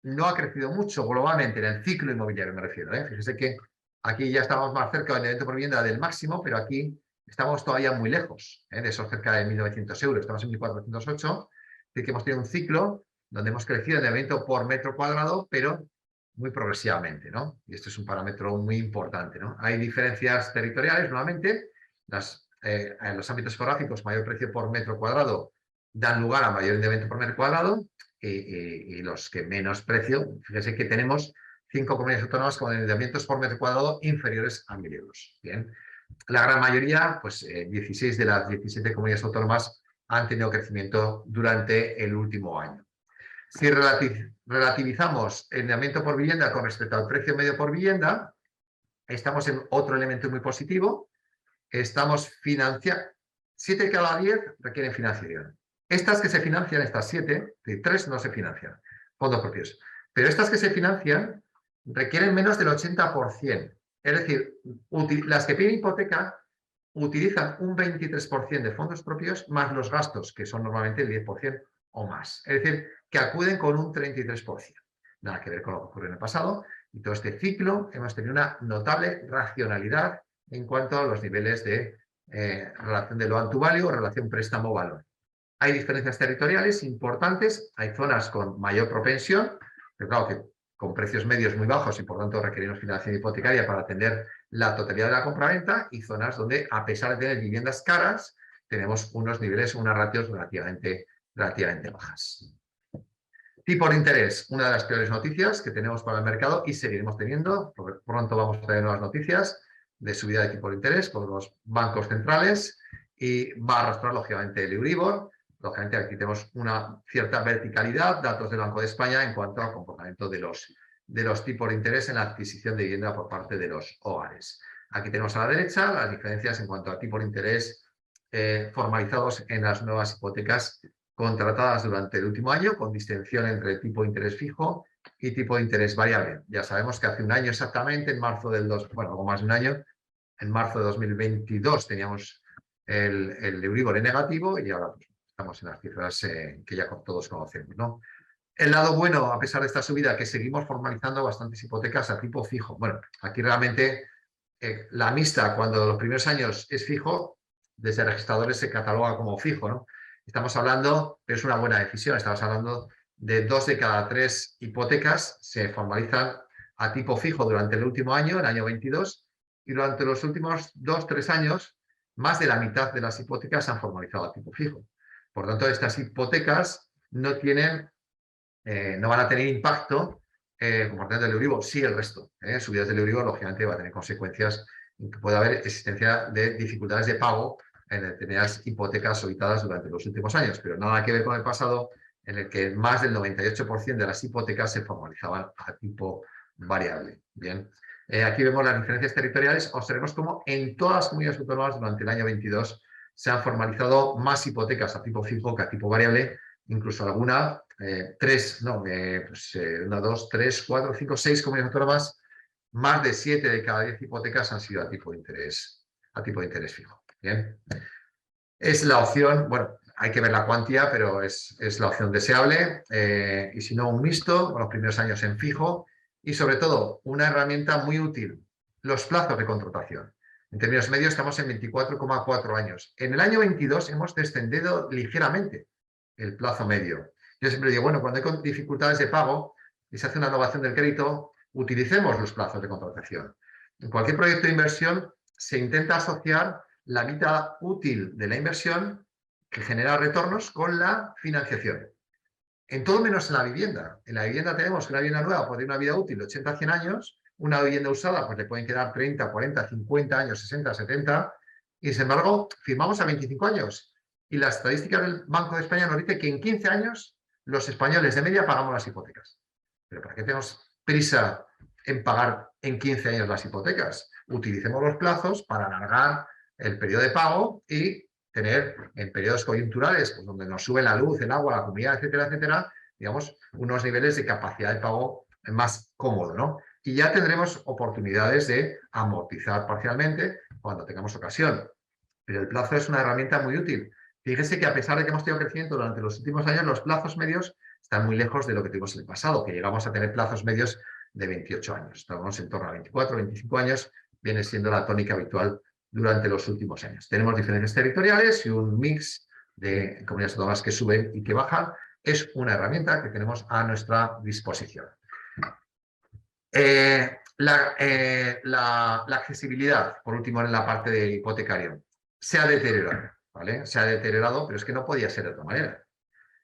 no ha crecido mucho globalmente en el ciclo inmobiliario, me refiero. Fíjese que aquí ya estamos más cerca del endeudamiento por vivienda del máximo, pero aquí estamos todavía muy lejos de esos cerca de 1.900 euros, estamos en 1.408, es decir, que hemos tenido un ciclo donde hemos crecido el endeudamiento por metro cuadrado, pero muy progresivamente, ¿no? Y esto es un parámetro muy importante, ¿no? Hay diferencias territoriales, nuevamente, en los ámbitos geográficos, mayor precio por metro cuadrado dan lugar a mayor endeudamiento por metro cuadrado, y los que menos precio, fíjense que tenemos 5 comunidades autónomas con endeudamientos por metro cuadrado inferiores a 1.000 euros. Bien. La gran mayoría, pues 16 de las 17 comunidades autónomas han tenido crecimiento durante el último año. Si relativizamos el endeudamiento por vivienda con respecto al precio medio por vivienda, estamos en otro elemento muy positivo. Estamos financiando, 7 de cada 10 requieren financiación. Estas que se financian, estas 7, 3 no se financian, fondos propios. Pero estas que se financian requieren menos del 80%. Es decir, las que piden hipoteca utilizan un 23% de fondos propios más los gastos, que son normalmente el 10% o más. Es decir, que acuden con un 33%. Nada que ver con lo que ocurrió en el pasado. Y todo este ciclo hemos tenido una notable racionalidad en cuanto a los niveles de relación de loan to value o relación préstamo-valor. Hay diferencias territoriales importantes, hay zonas con mayor propensión, pero claro que con precios medios muy bajos y por tanto requerimos financiación hipotecaria para atender la totalidad de la compraventa, y zonas donde, a pesar de tener viviendas caras, tenemos unos niveles, unas ratios relativamente bajas. Tipo de interés, una de las peores noticias que tenemos para el mercado y seguiremos teniendo, porque pronto vamos a tener nuevas noticias de subida de tipo de interés por los bancos centrales y va a arrastrar lógicamente el Euribor. Lógicamente aquí tenemos una cierta verticalidad, datos del Banco de España en cuanto al comportamiento de los tipos de interés en la adquisición de vivienda por parte de los hogares. Aquí tenemos a la derecha las diferencias en cuanto a tipos de interés formalizados en las nuevas hipotecas contratadas durante el último año, con distinción entre tipo de interés fijo y tipo de interés variable. Ya sabemos que hace un año exactamente, en marzo algo más de un año, en marzo de 2022 teníamos el Euribor en negativo y ahora pues, estamos en las cifras que ya todos conocemos, ¿no? El lado bueno, a pesar de esta subida, que seguimos formalizando bastantes hipotecas a tipo fijo. Bueno, aquí realmente la mixta, cuando los primeros años es fijo, desde registradores se cataloga como fijo, ¿no? Estamos hablando, pero es una buena decisión, estamos hablando de 2 de cada 3 hipotecas se formalizan a tipo fijo durante el último año, el año 22, y durante los últimos 2-3 años, más de la mitad de las hipotecas se han formalizado a tipo fijo. Por tanto, estas hipotecas no van a tener impacto comportamiento del Euribor, sí el resto. Subidas del Euribor, lógicamente, va a tener consecuencias en que puede haber existencia de dificultades de pago en determinadas hipotecas solicitadas durante los últimos años, pero nada que ver con el pasado, en el que más del 98% de las hipotecas se formalizaban a tipo variable. Bien. Aquí vemos las diferencias territoriales. Observemos cómo en todas las comunidades autónomas durante el año 22 se han formalizado más hipotecas a tipo fijo que a tipo variable, incluso alguna, 1, 2, 3, 4, 5, 6 comunidades autónomas, más de 7 de cada 10 hipotecas han sido a tipo de interés fijo. Bien. Es la opción, bueno, hay que ver la cuantía, pero es la opción deseable, y si no, un mixto, los primeros años en fijo, y sobre todo, una herramienta muy útil, los plazos de contratación. En términos medios estamos en 24,4 años. En el año 22 hemos descendido ligeramente el plazo medio. Yo siempre digo, bueno, cuando hay dificultades de pago y se hace una innovación del crédito, utilicemos los plazos de contratación. En cualquier proyecto de inversión se intenta asociar la vida útil de la inversión que genera retornos con la financiación. En todo menos en la vivienda. En la vivienda tenemos que una vivienda nueva puede tener una vida útil de 80 a 100 años, una vivienda usada pues le pueden quedar 30, 40, 50 años, 60, 70, y sin embargo firmamos a 25 años. Y la estadística del Banco de España nos dice que en 15 años los españoles de media pagamos las hipotecas. ¿Pero para qué tenemos prisa en pagar en 15 años las hipotecas? Utilicemos los plazos para alargar el periodo de pago y tener en periodos coyunturales, pues donde nos sube la luz, el agua, la comida, etcétera, etcétera, digamos, unos niveles de capacidad de pago más cómodo, ¿no? Y ya tendremos oportunidades de amortizar parcialmente cuando tengamos ocasión. Pero el plazo es una herramienta muy útil. Fíjese que a pesar de que hemos tenido crecimiento durante los últimos años, los plazos medios están muy lejos de lo que tuvimos en el pasado, que llegamos a tener plazos medios de 28 años. Estamos en torno a 24, 25 años, viene siendo la tónica habitual durante los últimos años. Tenemos diferencias territoriales y un mix de comunidades autónomas que suben y que bajan. Es una herramienta que tenemos a nuestra disposición. La accesibilidad, por último, en la parte de hipotecario, se ha deteriorado, ¿vale? Se ha deteriorado, pero es que no podía ser de otra manera.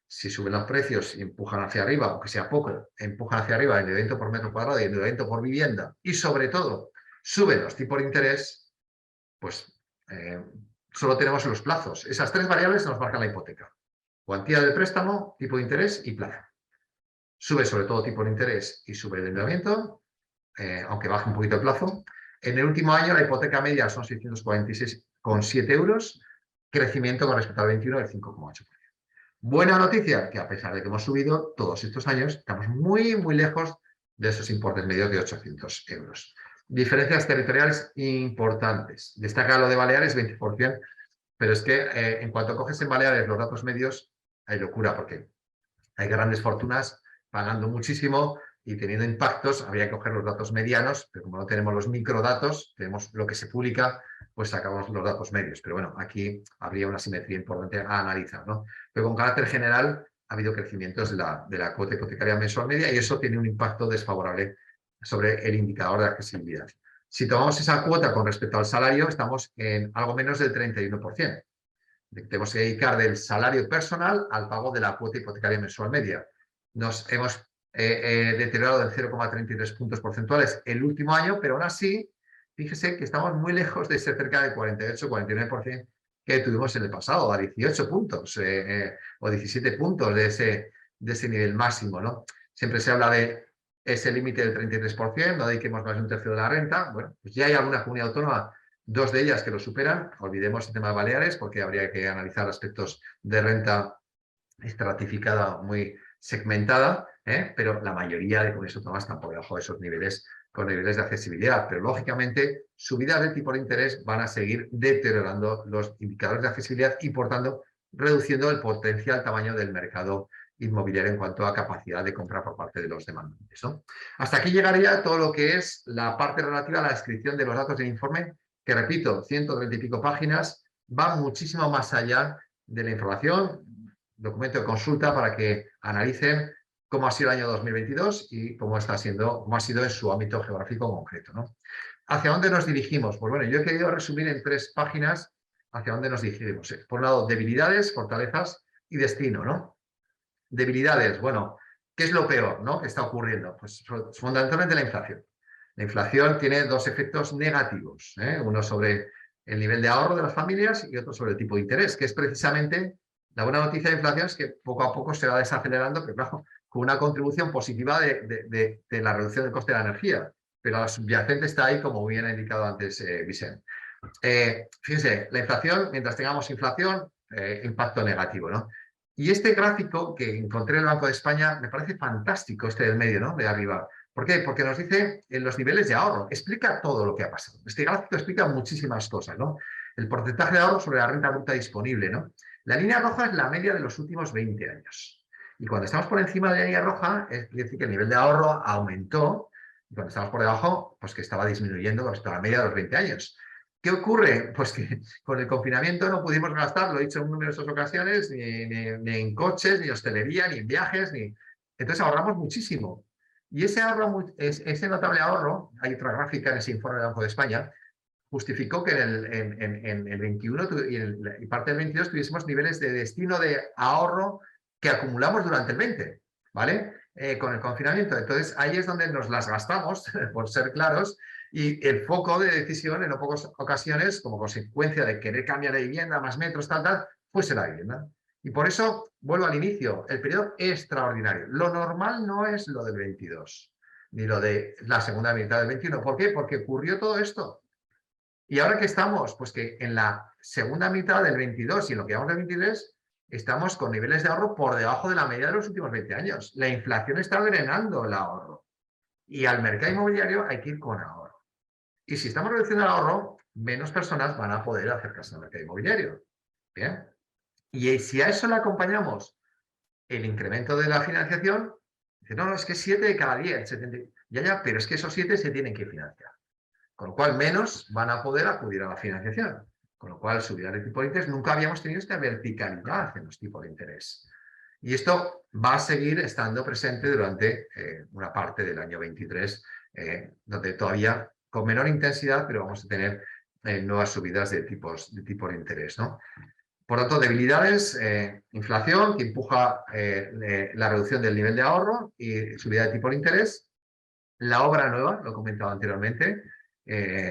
Si suben los precios y empujan hacia arriba, aunque sea poco, empujan hacia arriba el endeudamiento por metro cuadrado y el endeudamiento por vivienda, y sobre todo suben los tipos de interés, pues solo tenemos los plazos. Esas tres variables nos marcan la hipoteca. Cuantía del préstamo, tipo de interés y plazo. Sube sobre todo tipo de interés y sube el endeudamiento, aunque baje un poquito el plazo. En el último año la hipoteca media son 646,7 euros, crecimiento con respecto al 21 del 5,8%. Buena noticia, que a pesar de que hemos subido todos estos años, estamos muy, muy lejos de esos importes medios de 800 euros. Diferencias territoriales importantes. Destaca lo de Baleares, 20%, pero es que en cuanto coges en Baleares los datos medios, hay locura, porque hay grandes fortunas pagando muchísimo y teniendo impactos. Habría que coger los datos medianos, pero como no tenemos los microdatos, tenemos lo que se publica, pues sacamos los datos medios. Pero bueno, aquí habría una simetría importante a analizar, ¿no? Pero con carácter general ha habido crecimientos de la cuota hipotecaria mensual media y eso tiene un impacto desfavorable sobre el indicador de accesibilidad. Si tomamos esa cuota con respecto al salario, estamos en algo menos del 31%. Tenemos que dedicar del salario personal al pago de la cuota hipotecaria mensual media. Nos hemos deteriorado en 0,33 puntos porcentuales el último año, pero aún así, fíjese que estamos muy lejos de ser cerca del 48-49% que tuvimos en el pasado, a 18 puntos o 17 puntos de ese nivel máximo, ¿no? Siempre se habla de ese límite del 33%, no dediquemos más de un tercio de la renta. Bueno, pues ya hay alguna comunidad autónoma, 2 de ellas que lo superan. Olvidemos el tema de Baleares, porque habría que analizar aspectos de renta estratificada muy segmentada, pero la mayoría de comunidades autónomas están por debajo de esos niveles, con niveles de accesibilidad. Pero lógicamente, subidas de tipo de interés van a seguir deteriorando los indicadores de accesibilidad y, por tanto, reduciendo el potencial tamaño del mercado inmobiliario en cuanto a capacidad de compra por parte de los demandantes, ¿no? Hasta aquí llegaría todo lo que es la parte relativa a la descripción de los datos del informe, que repito, 130 y pico páginas, va muchísimo más allá de la información, documento de consulta para que analicen cómo ha sido el año 2022 y cómo ha sido en su ámbito geográfico concreto, ¿no? ¿Hacia dónde nos dirigimos? Pues bueno, yo he querido resumir en 3 páginas hacia dónde nos dirigimos. Por un lado, debilidades, fortalezas y destino, ¿no? Debilidades, bueno, ¿qué es lo peor, ¿no?, que está ocurriendo? Pues fundamentalmente la inflación. La inflación tiene 2 efectos negativos, uno sobre el nivel de ahorro de las familias y otro sobre el tipo de interés, que es precisamente la buena noticia de inflación, es que poco a poco se va desacelerando, pero claro, con una contribución positiva de la reducción del coste de la energía, pero la subyacente está ahí, como bien ha indicado antes Vicente. Fíjense, la inflación, mientras tengamos inflación, impacto negativo, ¿no? Y este gráfico que encontré en el Banco de España me parece fantástico, este del medio, ¿no? De arriba. ¿Por qué? Porque nos dice los niveles de ahorro. Explica todo lo que ha pasado. Este gráfico explica muchísimas cosas, ¿no? El porcentaje de ahorro sobre la renta bruta disponible, ¿no? La línea roja es la media de los últimos 20 años. Y cuando estamos por encima de la línea roja, es decir que el nivel de ahorro aumentó. Y cuando estamos por debajo, pues que estaba disminuyendo con respecto a la media de los 20 años. ¿Qué ocurre? Pues que con el confinamiento no pudimos gastar, lo he dicho en numerosas ocasiones, ni en coches, ni en hostelería, ni en viajes, ni... Entonces ahorramos muchísimo. Y ese ahorro, ese notable ahorro, hay otra gráfica en ese informe del Banco de España, justificó que en el 21 y parte del 22 tuviésemos niveles de destino de ahorro que acumulamos durante el 20, ¿vale? Con el confinamiento. Entonces ahí es donde nos las gastamos, por ser claros, y el foco de decisión en no pocas ocasiones, como consecuencia de querer cambiar de vivienda, más metros, tal, fuese la vivienda. Y por eso, vuelvo al inicio, el periodo extraordinario. Lo normal no es lo del 22, ni lo de la segunda mitad del 21. ¿Por qué? Porque ocurrió todo esto. ¿Y ahora qué estamos? Pues que en la segunda mitad del 22 y en lo que llamamos del 23, estamos con niveles de ahorro por debajo de la media de los últimos 20 años. La inflación está drenando el ahorro. Y al mercado inmobiliario hay que ir con ahorro. Y si estamos reduciendo el ahorro, menos personas van a poder acercarse al mercado inmobiliario. ¿Bien? Y si a eso le acompañamos el incremento de la financiación, dice, no, es que 7 de cada 10, 70, ya, pero es que esos 7 se tienen que financiar. Con lo cual, menos van a poder acudir a la financiación. Con lo cual, subirá el tipo de interés. Nunca habíamos tenido esta verticalidad en los tipos de interés. Y esto va a seguir estando presente durante una parte del año 23, donde todavía con menor intensidad, pero vamos a tener nuevas subidas de tipos de interés, ¿no? Por lo tanto, debilidades, inflación que empuja la reducción del nivel de ahorro y subida de tipo de interés. La obra nueva, lo he comentado anteriormente,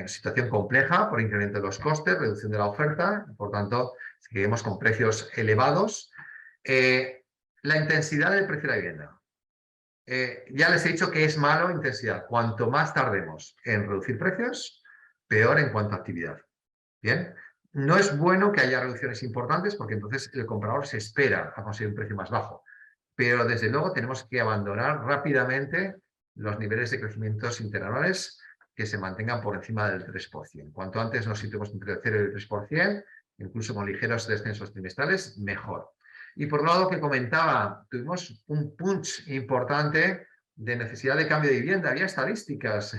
situación compleja por incremento de los costes, reducción de la oferta, por tanto, seguimos con precios elevados. La intensidad del precio de la vivienda. Ya les he dicho que es malo intensidad. Cuanto más tardemos en reducir precios, peor en cuanto a actividad. Bien, no es bueno que haya reducciones importantes porque entonces el comprador se espera a conseguir un precio más bajo. Pero desde luego tenemos que abandonar rápidamente los niveles de crecimientos interanuales que se mantengan por encima del 3%. Cuanto antes nos situemos entre el 0 y el 3%, incluso con ligeros descensos trimestrales, mejor. Y por un lado que comentaba, tuvimos un punch importante de necesidad de cambio de vivienda. Había estadísticas,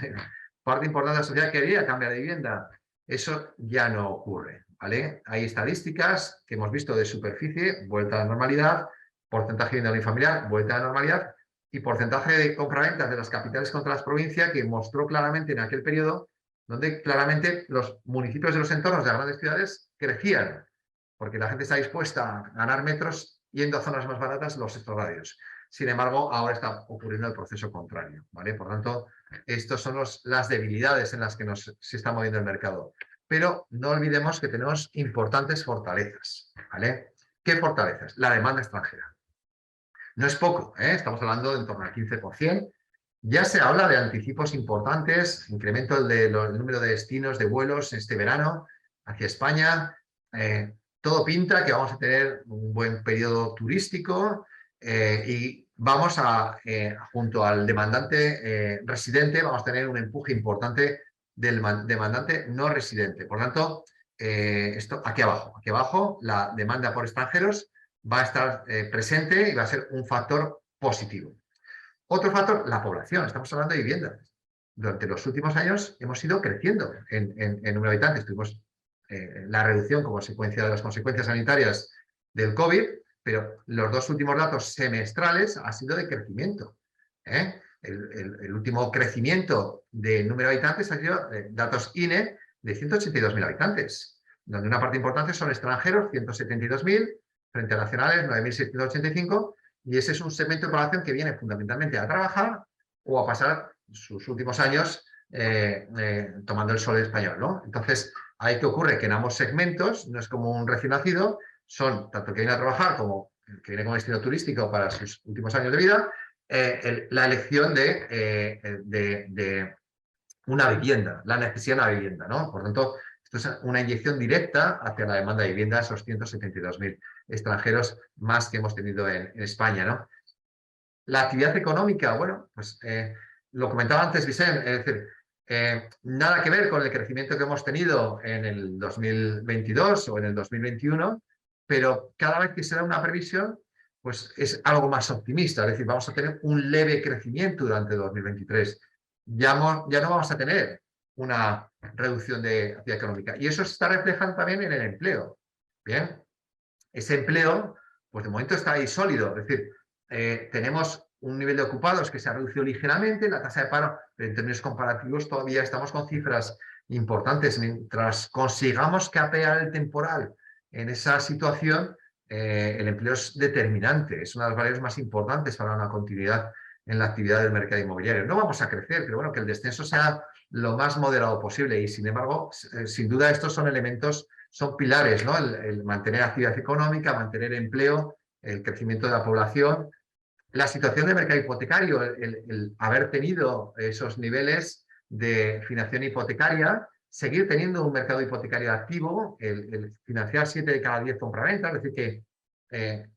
parte importante de la sociedad quería cambiar de vivienda. Eso ya no ocurre, ¿vale? Hay estadísticas que hemos visto de superficie, vuelta a la normalidad, porcentaje de vivienda unifamiliar, vuelta a la normalidad, y porcentaje de compraventas de las capitales contra las provincias, que mostró claramente en aquel periodo, donde claramente los municipios de los entornos de las grandes ciudades crecían, porque la gente está dispuesta a ganar metros yendo a zonas más baratas, los extrarradios. Sin embargo, ahora está ocurriendo el proceso contrario, ¿vale? Por tanto, estas son las debilidades en las que se está moviendo el mercado. Pero no olvidemos que tenemos importantes fortalezas, ¿vale? ¿Qué fortalezas? La demanda extranjera. No es poco, ¿eh? Estamos hablando de en torno al 15%. Ya se habla de anticipos importantes, incremento del número de destinos de vuelos este verano hacia España. Todo pinta que vamos a tener un buen periodo turístico y vamos junto al demandante residente, vamos a tener un empuje importante del demandante no residente. Por lo tanto, esto aquí abajo, la demanda por extranjeros va a estar presente y va a ser un factor positivo. Otro factor, la población. Estamos hablando de viviendas. Durante los últimos años hemos ido creciendo en número de habitantes. Tuvimos la reducción como consecuencia de las consecuencias sanitarias del COVID, pero los dos últimos datos semestrales ha sido de crecimiento. El último crecimiento del número de habitantes ha sido datos INE de 182.000 habitantes, donde una parte importante son extranjeros, 172.000, frente a nacionales, 9.685, y ese es un segmento de población que viene fundamentalmente a trabajar o a pasar sus últimos años tomando el sol español, ¿no? Entonces, ahí que ocurre que en ambos segmentos, no es como un recién nacido, son tanto el que viene a trabajar como el que viene como destino turístico para sus últimos años de vida, la elección de una vivienda, la necesidad de una vivienda, ¿no? Por tanto, Esto es una inyección directa hacia la demanda de vivienda, esos 172.000 extranjeros más que hemos tenido en España, ¿no? La actividad económica, bueno, pues lo comentaba antes Vicent, es decir, nada que ver con el crecimiento que hemos tenido en el 2022 o en el 2021, pero cada vez que se da una previsión, pues es algo más optimista, es decir, vamos a tener un leve crecimiento durante 2023. Ya no vamos a tener una reducción de actividad económica. Y eso se está reflejando también en el empleo. Bien, ese empleo, pues de momento está ahí sólido, es decir, tenemos un nivel de ocupados que se ha reducido ligeramente, la tasa de paro, pero en términos comparativos todavía estamos con cifras importantes. Mientras consigamos capear el temporal en esa situación, el empleo es determinante, es una de las variables más importantes para una continuidad en la actividad del mercado inmobiliario. No vamos a crecer, pero bueno, que el descenso sea lo más moderado posible y, sin embargo, sin duda estos son elementos, son pilares, ¿no? El mantener actividad económica, mantener empleo, el crecimiento de la población, la situación del mercado hipotecario, el haber tenido esos niveles de financiación hipotecaria, seguir teniendo un mercado hipotecario activo, el financiar 7 de cada 10 compraventas, es decir, que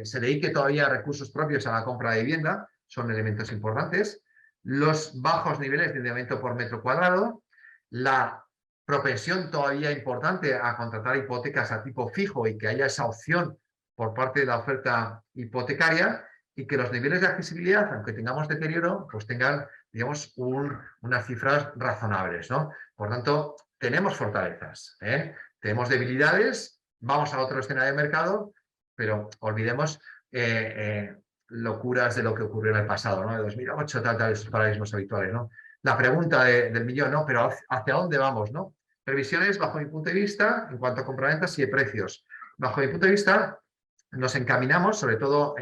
se dedique todavía a recursos propios a la compra de vivienda, son elementos importantes. Los bajos niveles de endeudamiento por metro cuadrado, la propensión todavía importante a contratar hipotecas a tipo fijo y que haya esa opción por parte de la oferta hipotecaria, y que los niveles de accesibilidad, aunque tengamos deterioro, pues tengan, digamos, unas cifras razonables, ¿no? Por tanto, tenemos fortalezas, tenemos debilidades, vamos a otro escenario de mercado, pero olvidemos locuras de lo que ocurrió en el pasado, ¿no? De 2008, tal, esos paradigmas habituales, ¿no? La pregunta del millón, ¿no? Pero ¿hacia dónde vamos, no? Previsiones, bajo mi punto de vista, en cuanto a compraventas y de precios. Bajo mi punto de vista, nos encaminamos, sobre todo,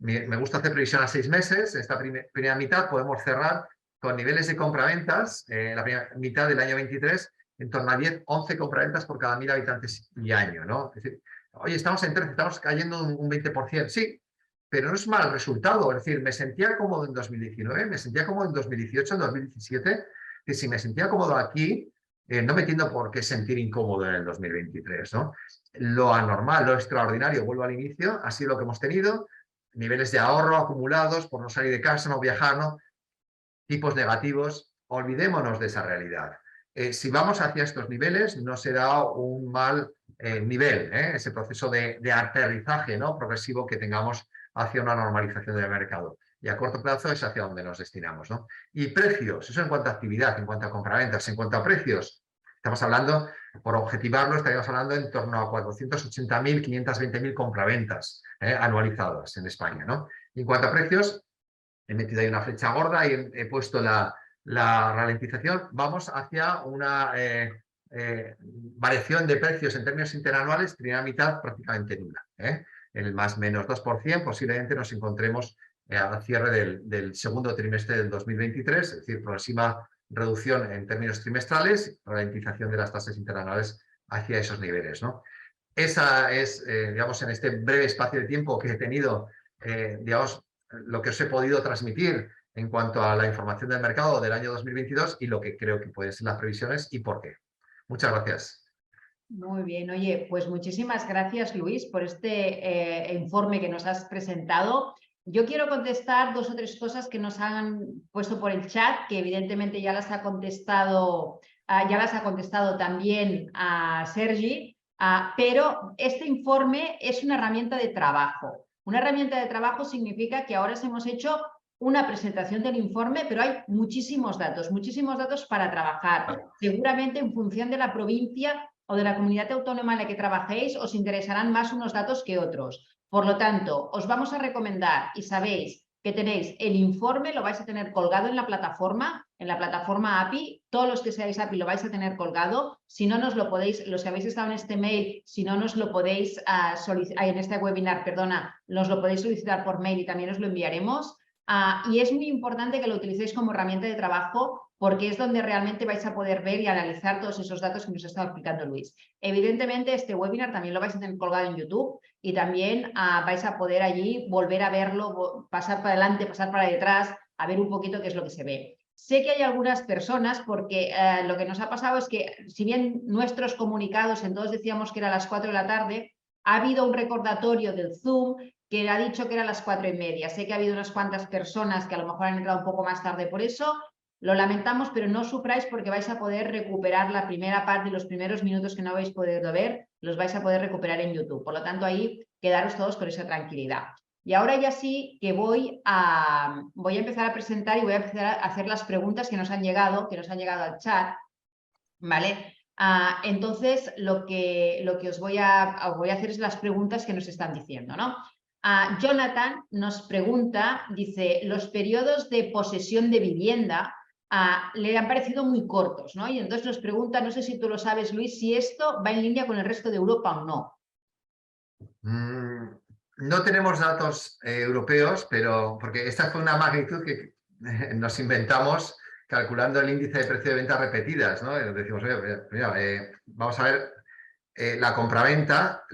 me gusta hacer previsión a 6 meses, esta primera mitad podemos cerrar con niveles de compraventas, la primera mitad del año 23, en torno a 10, 11 compraventas por cada 1.000 habitantes y año, ¿no? Es decir, oye, estamos en 13, estamos cayendo un 20%, sí, pero no es mal resultado, es decir, me sentía cómodo en 2019, me sentía cómodo en 2018, en 2017, que si me sentía cómodo aquí, no me entiendo por qué sentir incómodo en el 2023, ¿no? Lo anormal, lo extraordinario, vuelvo al inicio, ha sido lo que hemos tenido, niveles de ahorro acumulados por no salir de casa, no viajar, ¿no? Tipos negativos, olvidémonos de esa realidad. Si vamos hacia estos niveles, no será un mal nivel, ese proceso de aterrizaje, ¿no? Progresivo que tengamos hacia una normalización del mercado. Y a corto plazo es hacia donde nos destinamos, ¿no? Y precios, eso en cuanto a actividad, en cuanto a compraventas, en cuanto a precios, estamos hablando, por objetivarlo, estaríamos hablando en torno a 480.000, 520.000 compraventas anualizadas en España, ¿no? Y en cuanto a precios, he metido ahí una flecha gorda y he puesto la ralentización. Vamos hacia una variación de precios en términos interanuales, primera mitad prácticamente nula. En el más menos 2%, posiblemente nos encontremos al cierre del segundo trimestre del 2023, es decir, progresiva reducción en términos trimestrales, ralentización de las tasas interanuales hacia esos niveles, ¿no? Esa es, digamos, en este breve espacio de tiempo que he tenido, digamos, lo que os he podido transmitir en cuanto a la información del mercado del año 2022 y lo que creo que pueden ser las previsiones y por qué. Muchas gracias. Muy bien, oye, pues muchísimas gracias, Luis, por este informe que nos has presentado. Yo quiero contestar 2 o 3 cosas que nos han puesto por el chat, que evidentemente ya las ha contestado también a Sergi, pero este informe es una herramienta de trabajo. Una herramienta de trabajo significa que ahora hemos hecho una presentación del informe, pero hay muchísimos datos para trabajar. Seguramente en función de la provincia o de la comunidad autónoma en la que trabajéis, os interesarán más unos datos que otros. Por lo tanto, os vamos a recomendar, y sabéis que tenéis el informe, lo vais a tener colgado en la plataforma API, todos los que seáis API lo vais a tener colgado, si no nos lo podéis, los que habéis estado en este mail, si no nos lo podéis solicitar, en este webinar, perdona, nos lo podéis solicitar por mail y también os lo enviaremos. Y es muy importante que lo utilicéis como herramienta de trabajo porque es donde realmente vais a poder ver y analizar todos esos datos que nos ha estado explicando Luis. Evidentemente, este webinar también lo vais a tener colgado en YouTube y también vais a poder allí volver a verlo, pasar para adelante, pasar para detrás, a ver un poquito qué es lo que se ve. Sé que hay algunas personas, porque lo que nos ha pasado es que, si bien nuestros comunicados en todos decíamos que era a las 4 de la tarde, ha habido un recordatorio del Zoom que ha dicho que era a las 4:30. Sé que ha habido unas cuantas personas que a lo mejor han entrado un poco más tarde por eso. Lo lamentamos, pero no sufráis porque vais a poder recuperar la primera parte y los primeros minutos que no habéis podido ver, los vais a poder recuperar en YouTube. Por lo tanto, ahí quedaros todos con esa tranquilidad. Y ahora ya sí que voy a empezar a presentar y voy a empezar a hacer las preguntas que nos han llegado al chat, ¿vale? Entonces, lo que os voy a hacer es las preguntas que nos están diciendo, ¿no? Jonathan nos pregunta, dice, los periodos de posesión de vivienda le han parecido muy cortos, ¿no? Y entonces nos pregunta, no sé si tú lo sabes, Luis, si esto va en línea con el resto de Europa o no. No tenemos datos europeos, pero porque esta fue una magnitud que nos inventamos calculando el índice de precio de ventas repetidas, ¿no? Decimos, oye, mira, vamos a ver la compraventa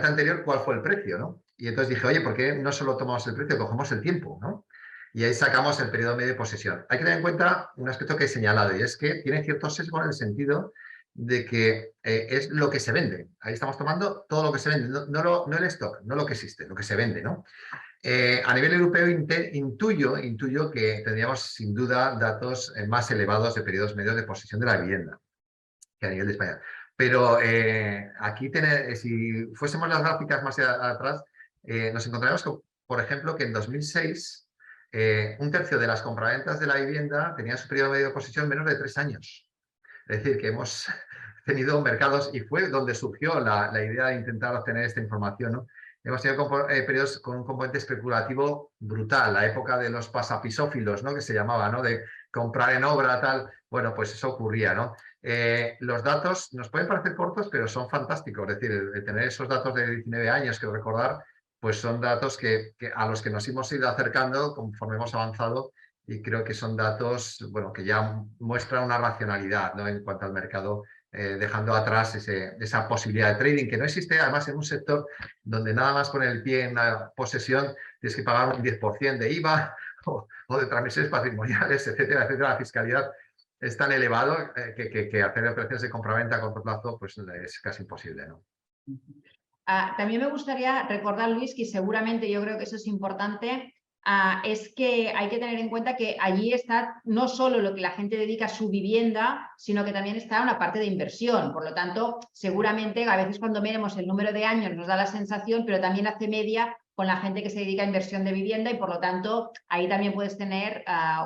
anterior, ¿cuál fue el precio, ¿no? Y entonces dije, oye, ¿por qué no solo tomamos el precio, cogemos el tiempo, ¿no? Y ahí sacamos el periodo medio de posesión. Hay que tener en cuenta un aspecto que he señalado, y es que tiene cierto sesgo en el sentido de que es lo que se vende. Ahí estamos tomando todo lo que se vende, no el stock, no lo que existe, lo que se vende, ¿no? A nivel europeo intuyo que tendríamos sin duda datos más elevados de periodos medios de posesión de la vivienda que a nivel de España. Pero aquí, si fuésemos las gráficas más atrás, nos encontraremos que, por ejemplo, que en 2006 un tercio de las compraventas de la vivienda tenía su periodo medio de posesión menos de 3 años. Es decir, que hemos tenido mercados, y fue donde surgió la idea de intentar obtener esta información, ¿no? Hemos tenido periodos con un componente especulativo brutal, la época de los pasapisófilos, ¿no? Que se llamaba, ¿no? De comprar en obra, tal. Bueno, pues eso ocurría, ¿no? Los datos nos pueden parecer cortos, pero son fantásticos. Es decir, el tener esos datos de 19 años que recordar, pues son datos a los que nos hemos ido acercando conforme hemos avanzado, y creo que son datos, bueno, que ya muestran una racionalidad, ¿no? En cuanto al mercado, dejando atrás esa posibilidad de trading que no existe, además, en un sector donde nada más poner el pie en una posesión tienes que pagar un 10% de IVA o de transmisiones patrimoniales, etcétera, etcétera. La fiscalidad es tan elevado que hacer operaciones de compraventa a corto plazo pues es casi imposible, ¿no? También me gustaría recordar, Luis, que seguramente yo creo que eso es importante, es que hay que tener en cuenta que allí está no solo lo que la gente dedica a su vivienda, sino que también está una parte de inversión. Por lo tanto, seguramente a veces cuando miremos el número de años nos da la sensación, pero también hace media con la gente que se dedica a inversión de vivienda, y por lo tanto ahí también puedes tener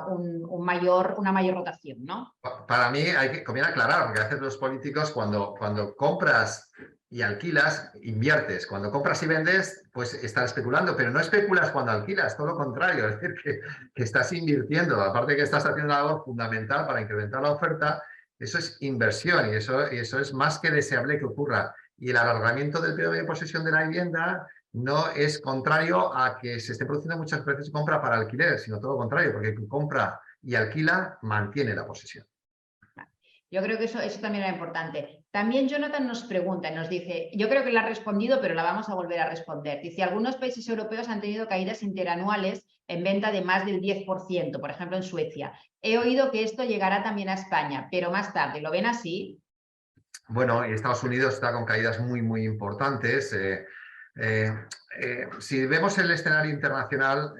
una mayor rotación, ¿no? Para mí conviene aclarar, porque a veces los políticos cuando compras y alquilas, inviertes. Cuando compras y vendes, pues estás especulando, pero no especulas cuando alquilas, todo lo contrario, es decir, que estás invirtiendo. Aparte que estás haciendo una labor fundamental para incrementar la oferta, eso es inversión, y eso es más que deseable que ocurra. Y el alargamiento del periodo de posesión de la vivienda no es contrario a que se estén produciendo muchas operaciones de compra para alquiler, sino todo lo contrario, porque quien compra y alquila mantiene la posesión. Yo creo que eso también era importante. También Jonathan nos pregunta y nos dice, yo creo que la ha respondido, pero la vamos a volver a responder. Dice, algunos países europeos han tenido caídas interanuales en venta de más del 10%, por ejemplo en Suecia. He oído que esto llegará también a España, pero más tarde. ¿Lo ven así? Bueno, y Estados Unidos está con caídas muy, muy importantes. Si vemos el escenario internacional,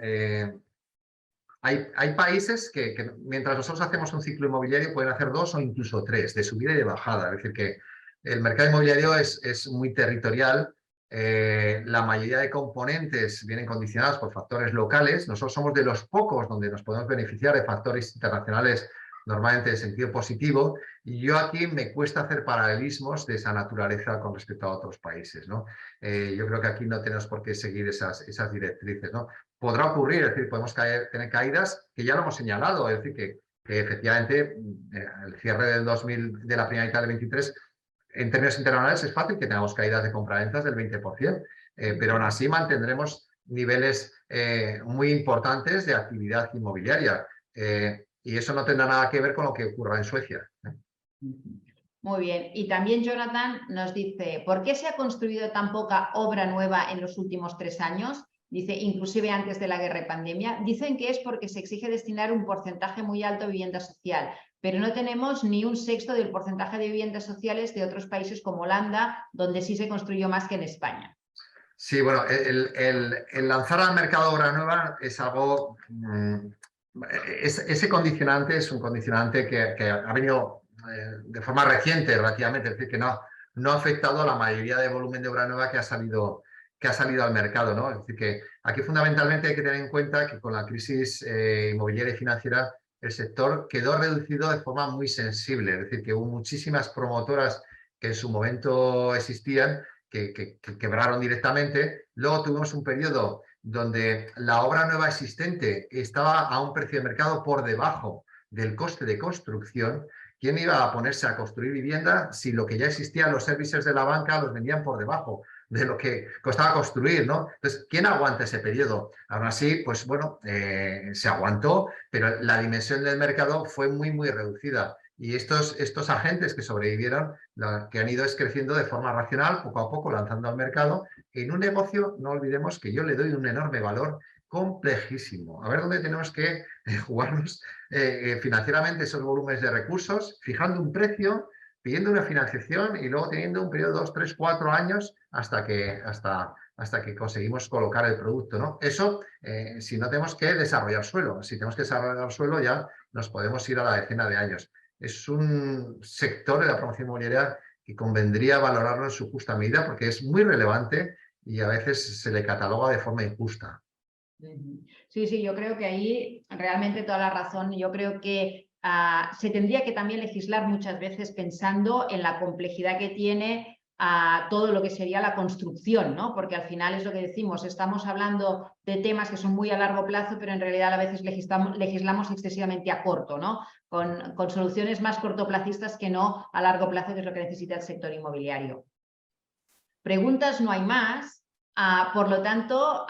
hay países que mientras nosotros hacemos un ciclo inmobiliario pueden hacer 2 o incluso 3, de subida y de bajada. Es decir, que el mercado inmobiliario es muy territorial. La mayoría de componentes vienen condicionados por factores locales. Nosotros somos de los pocos donde nos podemos beneficiar de factores internacionales normalmente de sentido positivo, y yo aquí me cuesta hacer paralelismos de esa naturaleza con respecto a otros países, ¿no? Yo creo que aquí no tenemos por qué seguir esas directrices, ¿no? Podrá ocurrir, es decir, podemos tener caídas que ya lo hemos señalado, es decir, que efectivamente el cierre del de la primera mitad del 23, en términos internacionales es fácil que tengamos caídas de compraventas del 20%, pero aún así mantendremos niveles muy importantes de actividad inmobiliaria. Y eso no tendrá nada que ver con lo que ocurra en Suecia. Muy bien. Y también Jonathan nos dice, ¿por qué se ha construido tan poca obra nueva en los últimos 3 años? dice, inclusive antes de la guerra y pandemia. Dicen que es porque se exige destinar un porcentaje muy alto a vivienda social, pero no tenemos ni un sexto del porcentaje de viviendas sociales de otros países como Holanda, donde sí se construyó más que en España. Sí, bueno, el lanzar al mercado obra nueva es algo... ese condicionante es un condicionante que ha venido de forma reciente relativamente, es decir, que no ha afectado a la mayoría de volumen de obra nueva que ha salido al mercado, ¿no? Es decir, que aquí fundamentalmente hay que tener en cuenta que con la crisis inmobiliaria y financiera el sector quedó reducido de forma muy sensible, es decir, que hubo muchísimas promotoras que en su momento existían que quebraron directamente. Luego tuvimos un periodo donde la obra nueva existente estaba a un precio de mercado por debajo del coste de construcción. ¿Quién iba a ponerse a construir vivienda si lo que ya existía, los servicios de la banca, los vendían por debajo de lo que costaba construir, ¿no? Entonces, ¿quién aguanta ese periodo? Aún así, pues bueno, se aguantó, pero la dimensión del mercado fue muy, muy reducida. Y estos agentes que sobrevivieron, que han ido creciendo de forma racional, poco a poco, lanzando al mercado, en un negocio, no olvidemos que yo le doy un enorme valor complejísimo. A ver dónde tenemos que jugarnos financieramente esos volúmenes de recursos, fijando un precio, pidiendo una financiación y luego teniendo un periodo de 2, 3, 4 años hasta que conseguimos colocar el producto, ¿no? Eso, si no tenemos que desarrollar suelo. Si tenemos que desarrollar suelo, ya nos podemos ir a la decena de años. Es un sector de la promoción inmobiliaria que convendría valorarlo en su justa medida porque es muy relevante y a veces se le cataloga de forma injusta. Sí, sí, yo creo que ahí realmente toda la razón. Yo creo que se tendría que también legislar muchas veces pensando en la complejidad que tiene todo lo que sería la construcción, ¿no? Porque al final es lo que decimos, estamos hablando de temas que son muy a largo plazo, pero en realidad a veces legislamos excesivamente a corto, ¿no? Con soluciones más cortoplacistas que no a largo plazo, que es lo que necesita el sector inmobiliario. Preguntas no hay más. Por lo tanto,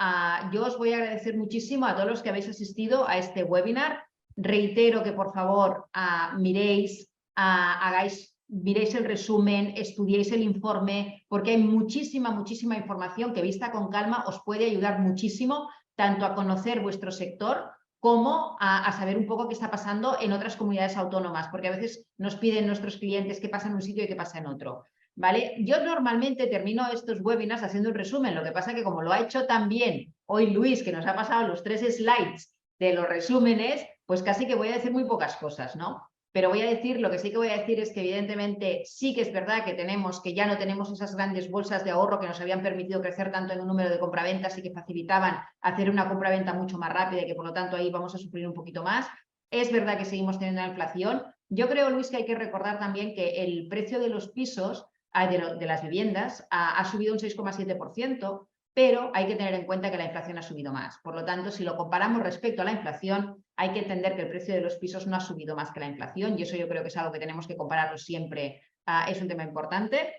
yo os voy a agradecer muchísimo a todos los que habéis asistido a este webinar. Reitero que por favor miréis el resumen, estudiéis el informe, porque hay muchísima información que vista con calma os puede ayudar muchísimo, tanto a conocer vuestro sector como a saber un poco qué está pasando en otras comunidades autónomas, porque a veces nos piden nuestros clientes qué pasa en un sitio y qué pasa en otro. ¿Vale? Yo normalmente termino estos webinars haciendo un resumen, lo que pasa que como lo ha hecho también hoy Luis, que nos ha pasado los 3 slides de los resúmenes, pues casi que voy a decir muy pocas cosas, ¿no? Pero lo que sí que voy a decir es que evidentemente sí que es verdad que ya no tenemos esas grandes bolsas de ahorro que nos habían permitido crecer tanto en un número de compraventas y que facilitaban hacer una compraventa mucho más rápida y que por lo tanto ahí vamos a sufrir un poquito más. Es verdad que seguimos teniendo la inflación. Yo creo, Luis, que hay que recordar también que el precio de los pisos de las viviendas ha subido un 6,7%, pero hay que tener en cuenta que la inflación ha subido más. Por lo tanto, si lo comparamos respecto a la inflación, hay que entender que el precio de los pisos no ha subido más que la inflación y eso yo creo que es algo que tenemos que compararlo siempre, es un tema importante.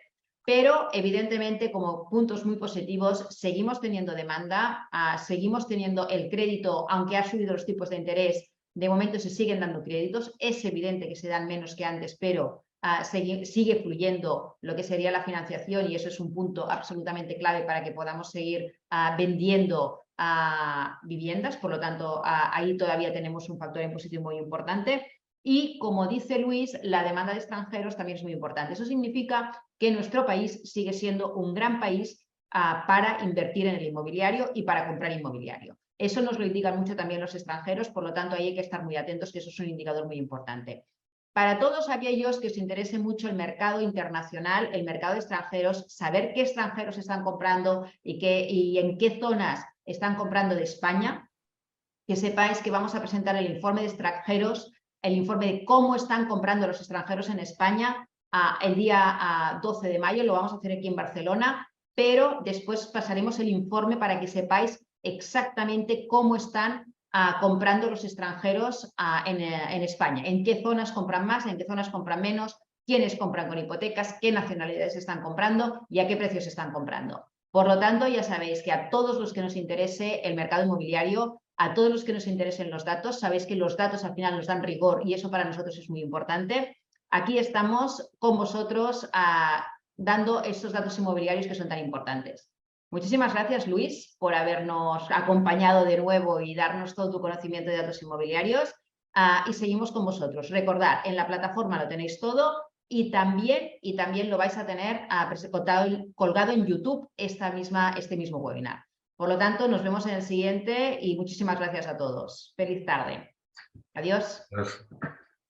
Pero evidentemente, como puntos muy positivos, seguimos teniendo demanda, seguimos teniendo el crédito, aunque ha subido los tipos de interés, de momento se siguen dando créditos. Es evidente que se dan menos que antes, pero sigue fluyendo lo que sería la financiación y eso es un punto absolutamente clave para que podamos seguir vendiendo viviendas. Por lo tanto, ahí todavía tenemos un factor impositivo muy importante. Y como dice Luis, la demanda de extranjeros también es muy importante. Eso significa que nuestro país sigue siendo un gran país para invertir en el inmobiliario y para comprar inmobiliario. Eso nos lo indican mucho también los extranjeros, por lo tanto ahí hay que estar muy atentos, que eso es un indicador muy importante. Para todos aquellos que os interese mucho el mercado internacional, el mercado de extranjeros, saber qué extranjeros están comprando y en qué zonas están comprando de España, que sepáis que vamos a presentar el informe de extranjeros, el informe de cómo están comprando los extranjeros en España el día 12 de mayo, lo vamos a hacer aquí en Barcelona, pero después pasaremos el informe para que sepáis exactamente cómo están comprando los extranjeros en España, en qué zonas compran más, en qué zonas compran menos, quiénes compran con hipotecas, qué nacionalidades están comprando y a qué precios están comprando. Por lo tanto, ya sabéis que a todos los que nos interese el mercado inmobiliario, a todos los que nos interesen los datos, sabéis que los datos al final nos dan rigor y eso para nosotros es muy importante. Aquí estamos con vosotros dando estos datos inmobiliarios que son tan importantes. Muchísimas gracias, Luis, por habernos acompañado de nuevo y darnos todo tu conocimiento de datos inmobiliarios. Y seguimos con vosotros. Recordad, en la plataforma lo tenéis todo y también lo vais a tener colgado en YouTube este mismo webinar. Por lo tanto, nos vemos en el siguiente y muchísimas gracias a todos. Feliz tarde. Adiós. Pues,